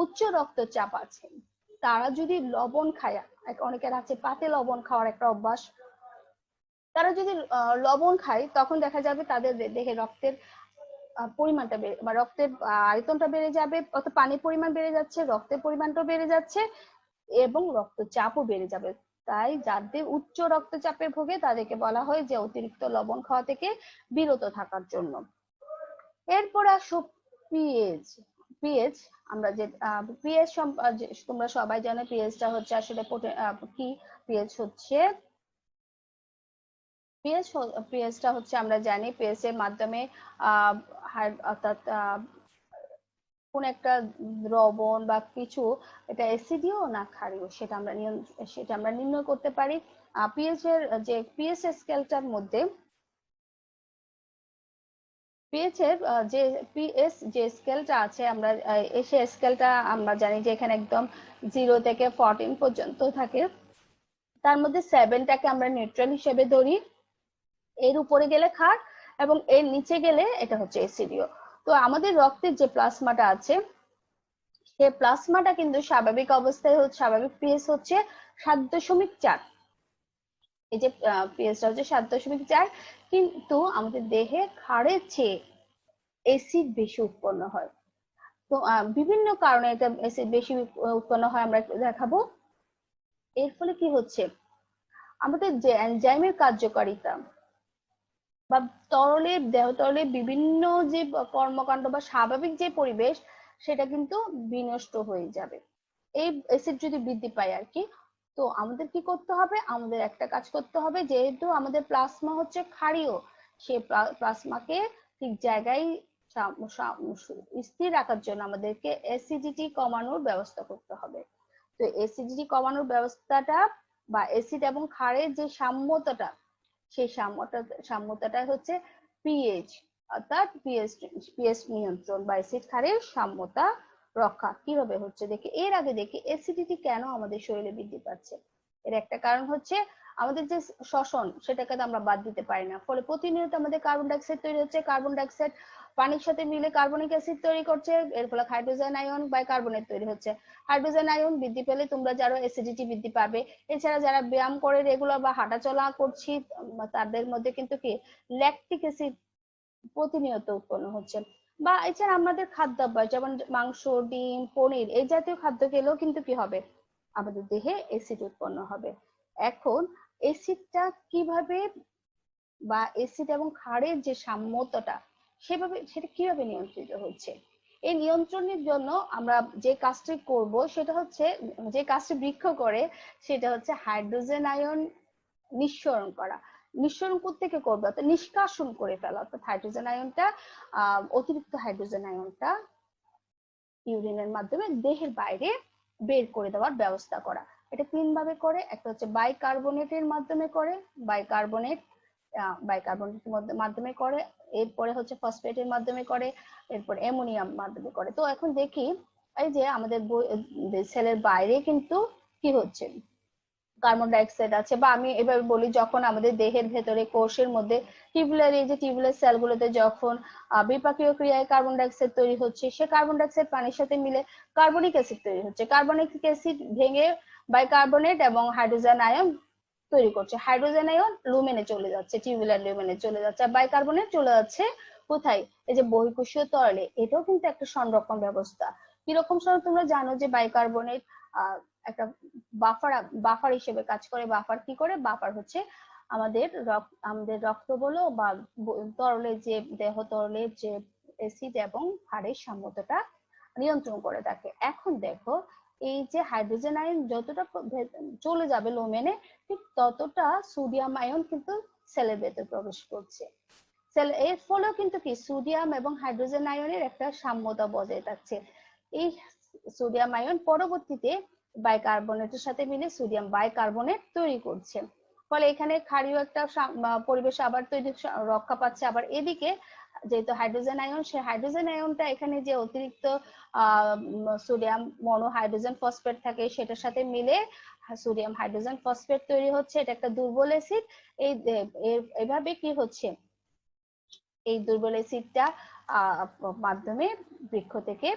উচ্চ রক্তচাপ আছে তারা যদি লবণ খায়, অনেকের আছে পাতে লবণ খাওয়ার একটা অভ্যাস, তারা যদি লবণ খায় তখন দেখা যাবে তাদের দেহে রক্তের পরিমাণটা বা রক্তের আয়তনটা বেড়ে যাবে, অর্থাৎ পানির পরিমাণ বেড়ে যাচ্ছে, রক্তের পরিমাণটাও বেড়ে যাচ্ছে এবং রক্তচাপও বেড়ে যাবে। তাই যাদের উচ্চ রক্তচাপে ভোগে তাদেরকে বলা হয় যে অতিরিক্ত লবণ খাওয়া থেকে বিরত থাকার জন্য। এরপর আসো পিএইচ। পিএইচ আমরা যে পিএইচ তোমরা সবাই জানো পিএইচটা হচ্ছে আসলে কি, পিএইচ হচ্ছে পিএইচটা হচ্ছে আমরা জানি পিএইচ এর মাধ্যমে অর্থাৎ কোন একটা দ্রবণ বা কিছু এটা অ্যাসিডীয় না ক্ষারীয় সেটা আমরা নির্ণয় করতে পারি। পিএইচ এর যে পিএইচ স্কেলটার মধ্যে পিএইচ এর যে পিএইচ যে স্কেলটা আছে আমরা সেই স্কেলটা আমরা জানি যে এখানে একদম 0 থেকে 14 পর্যন্ত থাকে, তার মধ্যে 7টাকে আমরা নিউট্রাল হিসেবে ধরি, এর উপরে গেলে ক্ষার এবং এর নিচে গেলে এটা হচ্ছে অ্যাসিডীয়। তো আমাদের রক্তের যে প্লাজমাটা আছে সেই প্লাজমাটা কিন্তু স্বাভাবিক অবস্থায় স্বাভাবিক পিএইচ হচ্ছে 7.4, এই যে পিএইচটা হচ্ছে 7.4, কিন্তু আমাদের দেহে ক্ষারের চেয়ে অ্যাসিড বেশি উৎপন্ন হয়। তো বিভিন্ন কারণে এটা অ্যাসিড বেশি উৎপন্ন হয় আমরা দেখাবো। এর ফলে কি হচ্ছে, আমাদের যে এনজাইমের কার্যকারিতা বা দেহ তরলে বিভিন্ন যে কর্মকাণ্ড বা স্বাভাবিক যে পরিবেশ সেটা কিন্তু বিনষ্ট হয়ে যাবে এই অ্যাসিড যদি বৃদ্ধি পায় আর কি। তো আমাদের কি করতে হবে, আমাদের একটা কাজ করতে হবে, যেহেতু আমাদের প্লাজমা হচ্ছে ক্ষারীয়, সেই প্লাজমাকে ঠিক জায়গায় স্থির রাখার জন্য আমাদেরকে অ্যাসিডিটি কমানোর ব্যবস্থা করতে হবে। তো অ্যাসিডিটি কমানোর ব্যবস্থাটা বা অ্যাসিড এবং ক্ষারের যে সাম্যতাটা, সেই সাম্যতাটা হচ্ছে পিএইচ, অর্থাৎ পিএইচ নিয়ন্ত্রণ বা অ্যাসিড ক্ষারের সাম্যতা রক্ষা কিভাবে হচ্ছে দেখি। এর আগে দেখি অ্যাসিডিটি কেন আমাদের শরীরে বৃদ্ধি পাচ্ছে। এর একটা কারণ হচ্ছে আমাদের যে শ্বসন সেটাকে তো আমরা বাদ দিতে পারি না, ফলে প্রতিনিয়ত আমাদের কার্বন ডাইঅক্সাইড তৈরি হচ্ছে, কার্বন ডাইঅক্সাইড পানির সাথে মিলে কার্বনিক অ্যাসিড তৈরি করছে, এর ফলে হাইড্রোজেন আয়ন বাইকার্বনেট তৈরি হচ্ছে। হাইড্রোজেন আয়ন বৃদ্ধি পেলে তোমরা যারা অ্যাসিডিটি বৃদ্ধি পাবে। এছাড়া যারা ব্যায়াম করে রেগুলার বা হাঁটাচলা করছি তাদের মধ্যে কিন্তু কি ল্যাকটিক অ্যাসিড প্রতিনিয়ত উৎপন্ন হচ্ছে। বা এছাড়া আমাদের খাদ্যাভ্যাস যেমন মাংস ডিম পনির এই জাতীয় খাদ্য খেলেও কিন্তু কি হবে, আমাদের দেহে অ্যাসিড উৎপন্ন হবে। এখন অ্যাসিডটা কিভাবে বা অ্যাসিড এবং ক্ষারের যে সাম্যতাটা সেটা কিভাবে নিয়ন্ত্রিত হচ্ছে, এই নিয়ন্ত্রণের জন্য আমরা যে কাজটি করব সেটা হচ্ছে, যে কাজটি বৃক্ষ করে সেটা হচ্ছে হাইড্রোজেন আয়ন নিঃসরণ করা। নিঃসরণ থেকে করবে অর্থাৎ নিষ্কাশন করে ফেলা, অর্থাৎ হাইড্রোজেন আয়নটা অতিরিক্ত হাইড্রোজেন আয়নটা ইউরিনের মাধ্যমে দেহের বাইরে বের করে দেওয়ার ব্যবস্থা করা। এটা 3 ভাবে করে, একটা হচ্ছে বাইকার্বনেটের মাধ্যমে করে, বাইকার্বনেট বাইকার্বনেটের মাধ্যমে করে, এরপরে হচ্ছে ফসফেটের মাধ্যমে করে, এরপর অ্যামোনিয়াম মাধ্যমে করে। তো এখন দেখি এই যে আমাদের সেলের বাইরে কিন্তু কি হচ্ছে, কার্বন ডাইঅক্সাইড আছে, বা আমি এভাবে বলি যখন আমাদের দেহের ভেতরে কোষের মধ্যে টিউবুলার এই যে টিউবুলার সেলগুলোতে যখন বিপাকীয় ক্রিয়ায় কার্বন ডাইঅক্সাইড তৈরি হচ্ছে, সে কার্বন ডাইঅক্সাইড পানির সাথে মিলে কার্বনিক অ্যাসিড তৈরি হচ্ছে, কার্বনিক অ্যাসিড ভেঙে বাইকার্বনেট এবং হাইড্রোজেন আয়ন তৈরি করছে, হাইড্রোজেন আয়ন লুমেনে চলে যাচ্ছে, টিউবুলার লুমেনে চলে যাচ্ছে, আর বাইকার্বনেট চলে যাচ্ছে কোথায়, এই যে বহিঃকোষীয় তরলে। এটাও কিন্তু একটা সংরক্ষণ ব্যবস্থা। কিরকম সময় তোমরা জানো যে বাইকার্বনেট একটা বাফার হিসেবে কাজ করে। বাফার কি করে, বাফার হচ্ছে আমাদের রক্ত বলো বা তরলের যে দেহ তরলের যে অ্যাসিড এবং ক্ষারের সাম্যতাটা নিয়ন্ত্রণ করে থাকে। এখন দেখো এই যে হাইড্রোজেন আয়ন যতটা চলে যাবে লুমেনে, ঠিক ততটা সোডিয়াম আয়ন কিন্তু সেলের ভেতর প্রবেশ করছে। এর ফলেও কিন্তু কি সোডিয়াম এবং হাইড্রোজেন আয়নের একটা সাম্যতা বজায় থাকছে। এই সোডিয়াম আয়ন পরবর্তীতে বাইকার্বনেটের সাথে মিলে সোডিয়াম বাইকার্বনেট তৈরি করছে। ফলে এখানে ক্ষারীয় একটা পরিবেশ আবার তৈরি রক্ষা পাচ্ছে। আবার এদিকে যেহেতু হাইড্রোজেন আয়ন, সেই হাইড্রোজেন আয়নটা এখানে যে অতিরিক্ত সোডিয়াম মনোহাইড্রোজেন ফসফেট থাকে সেটার সাথে মিলে সোডিয়াম হাইড্রোজেন ফসফেট তৈরি হচ্ছে। এটা একটা দুর্বল অ্যাসিড। এইভাবে কি হচ্ছে, এই দুর্বল অ্যাসিডটা মাধ্যমে বৃক্ষ থেকে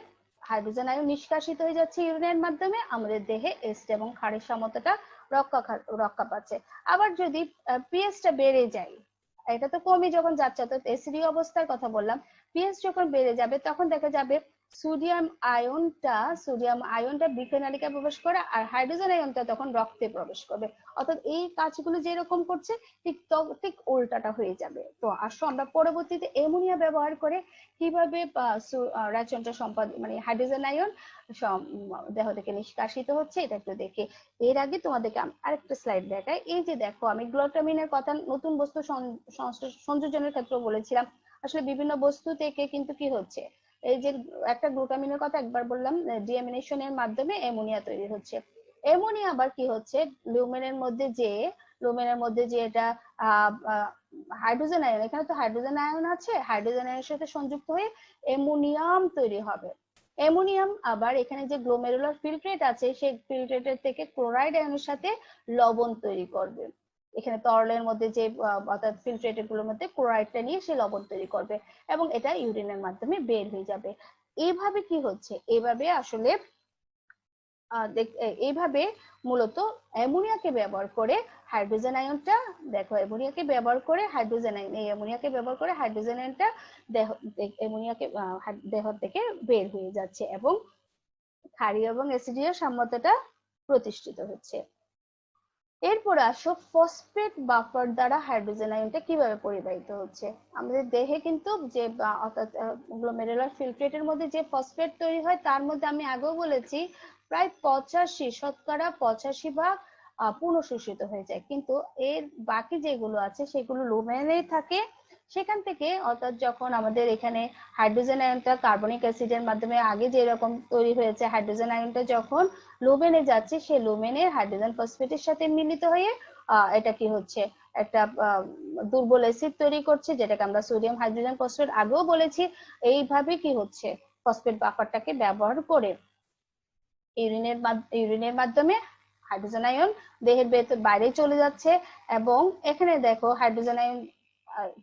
হাইড্রোজেন আয়ন নিষ্কাশিত হয়ে যাচ্ছে ইউরিনের মাধ্যমে, আমাদের দেহে এস্ট এবং ক্ষারের সাম্যতাটা রক্ষা পাচ্ছে। আবার যদি পিএইচটা বেড়ে যায়, এটা তো কমই যখন যাচ্ছে, তো অ্যাসিডীয় অবস্থার কথা বললাম, পিএইচ যখন বেড়ে যাবে তখন দেখা যাবে সোডিয়াম আয়নটা বৃক্কনালিকায় প্রবেশ করে আর হাইড্রোজেন আয়নটা তখন রক্তে প্রবেশ করবে। অর্থাৎ এই কাজগুলো যেরকম করছে ঠিক উল্টাটা হয়ে যাবে। তো আসো আমরা পরবর্তীতে অ্যামোনিয়া ব্যবহার করে কিভাবে রেচনটা মানে হাইড্রোজেন আয়ন দেহ থেকে নিষ্কাশিত হচ্ছে এটা একটু দেখি। এর আগে তোমাদেরকে আরেকটা স্লাইড দেখাই। এই যে দেখো, আমি গ্লুটামিনের কথা নতুন বস্তু সংযোজনের ক্ষেত্রে বলেছিলাম। আসলে বিভিন্ন বস্তু থেকে কিন্তু কি হচ্ছে, এই যে একটা গ্লুটামিনের কথা একবার বললাম, ডিএমিনেশনের মাধ্যমে অ্যামোনিয়া তৈরি হচ্ছে। অ্যামোনিয়া আবার কি হচ্ছে, লুমেনের মধ্যে যে এটা হাইড্রোজেন আয়ন, এখানে তো হাইড্রোজেন আয়ন আছে, হাইড্রোজেন আয়নের সাথে সংযুক্ত হয়ে অ্যামোনিয়াম তৈরি হবে। অ্যামোনিয়াম আবার এখানে যে গ্লোমেরুলার ফিল্ট্রেট আছে, সেই ফিল্ট্রেটের থেকে ক্লোরাইড আয়নের সাথে লবণ তৈরি করবে। এখানে তরলের মধ্যে যে অর্থাৎ ফিল্ট্রেটেড গুলোর মধ্যে ক্লোরাইডটা নিয়ে সে লবণ তৈরি করবে এবং এটা ইউরিনের মাধ্যমে বের হয়ে যাবে। এইভাবে কি হচ্ছে, এইভাবে মূলত অ্যামোনিয়াকে ব্যবহার করে হাইড্রোজেন আয়নটা, দেখো অ্যামোনিয়াকে ব্যবহার করে হাইড্রোজেন আয়ন, এই অ্যামোনিয়াকে ব্যবহার করে হাইড্রোজেন আয়নটা দেহ থেকে বের হয়ে যাচ্ছে এবং ক্ষারীয় এবং অ্যাসিডীয় সাম্যতাটা প্রতিষ্ঠিত হচ্ছে। এরপর আসো ফসফেট বাফার দ্বারা হাইড্রোজেন আয়নটা কিভাবে পরিবাহিত হচ্ছে। আমাদের দেহে কিন্তু যে অর্থাৎ গ্লোমেরুলার ফিল্ট্রেটের মধ্যে যে ফসফেট তৈরি হয় তার মধ্যে আমি আগেও বলেছি প্রায় 85% পুনঃশোষিত হয়ে যায়, কিন্তু এর বাকি যেগুলো আছে সেগুলো লুমেনেই থাকে। সেখান থেকে অর্থাৎ যখন আমাদের এখানে হাইড্রোজেন আয়নটা কার্বনিক অ্যাসিডের মাধ্যমে আগে যেরকম তৈরি হয়েছে, হাইড্রোজেন আয়নটা যখন লুমেনে যাচ্ছে, সেই লুমেনের হাইড্রোজেন ফসফেটের সাথে মিলিত হয়ে এটা কি হচ্ছে, একটা দুর্বল অ্যাসিড তৈরি করছে, যেটাকে আমরা সোডিয়াম হাইড্রোজেন ফসফেট আগেও বলেছি। এইভাবে কি হচ্ছে, ফসফেট বাফারটাকে ব্যবহার করে ইউরিনের মাধ্যমে হাইড্রোজেন আয়ন দেহের বাইরে চলে যাচ্ছে। এবং এখানে দেখো হাইড্রোজেন আয়ন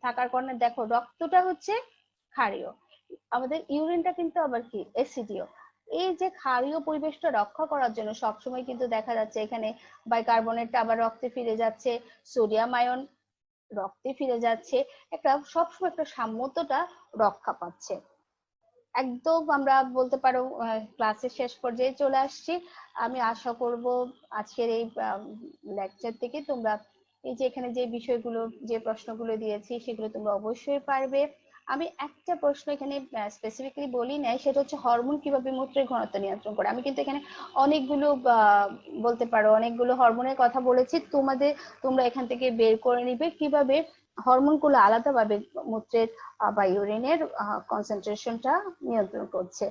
থাকার কারণে দেখো রক্তটা হচ্ছে ক্ষারীয়, আমাদের ইউরিনটা কিন্তু আবার কি অ্যাসিডীয়। এই যে ক্ষারীয় পরিবেশটা রক্ষা করার জন্য সবসময় কিন্তু দেখা যাচ্ছে এখানে বাইকার্বনেটটা আবার রক্তে ফিরে যাচ্ছে, সোডিয়াম আয়ন রক্তে ফিরে যাচ্ছে, একটা সবসময় একটা সাম্যতাটা রক্ষা পাচ্ছে। একদম আমরা বলতে পারো ক্লাসের শেষ পর্যায়ে চলে আসছি। আমি আশা করব আজকের এই লেকচার থেকে তোমরা এই যে এখানে যে বিষয়গুলো, যে প্রশ্নগুলো দিয়েছি সেগুলো তোমরা অবশ্যই পারবে। আমি একটা প্রশ্ন এখানে স্পেসিফিক্যালি বলি নাই, সেটা হচ্ছে হরমোন কিভাবে মূত্রের ঘনত্ব নিয়ন্ত্রণ করে। আমি কিন্তু এখানে অনেকগুলো বলতে পারো অনেকগুলো হরমোনের কথা বলেছি, তোমরা এখান থেকে বের করে নিবে কিভাবে হরমোনগুলো আলাদাভাবে মূত্রের বা ইউরিনের কনসেন্ট্রেশনটা নিয়ন্ত্রণ করছে।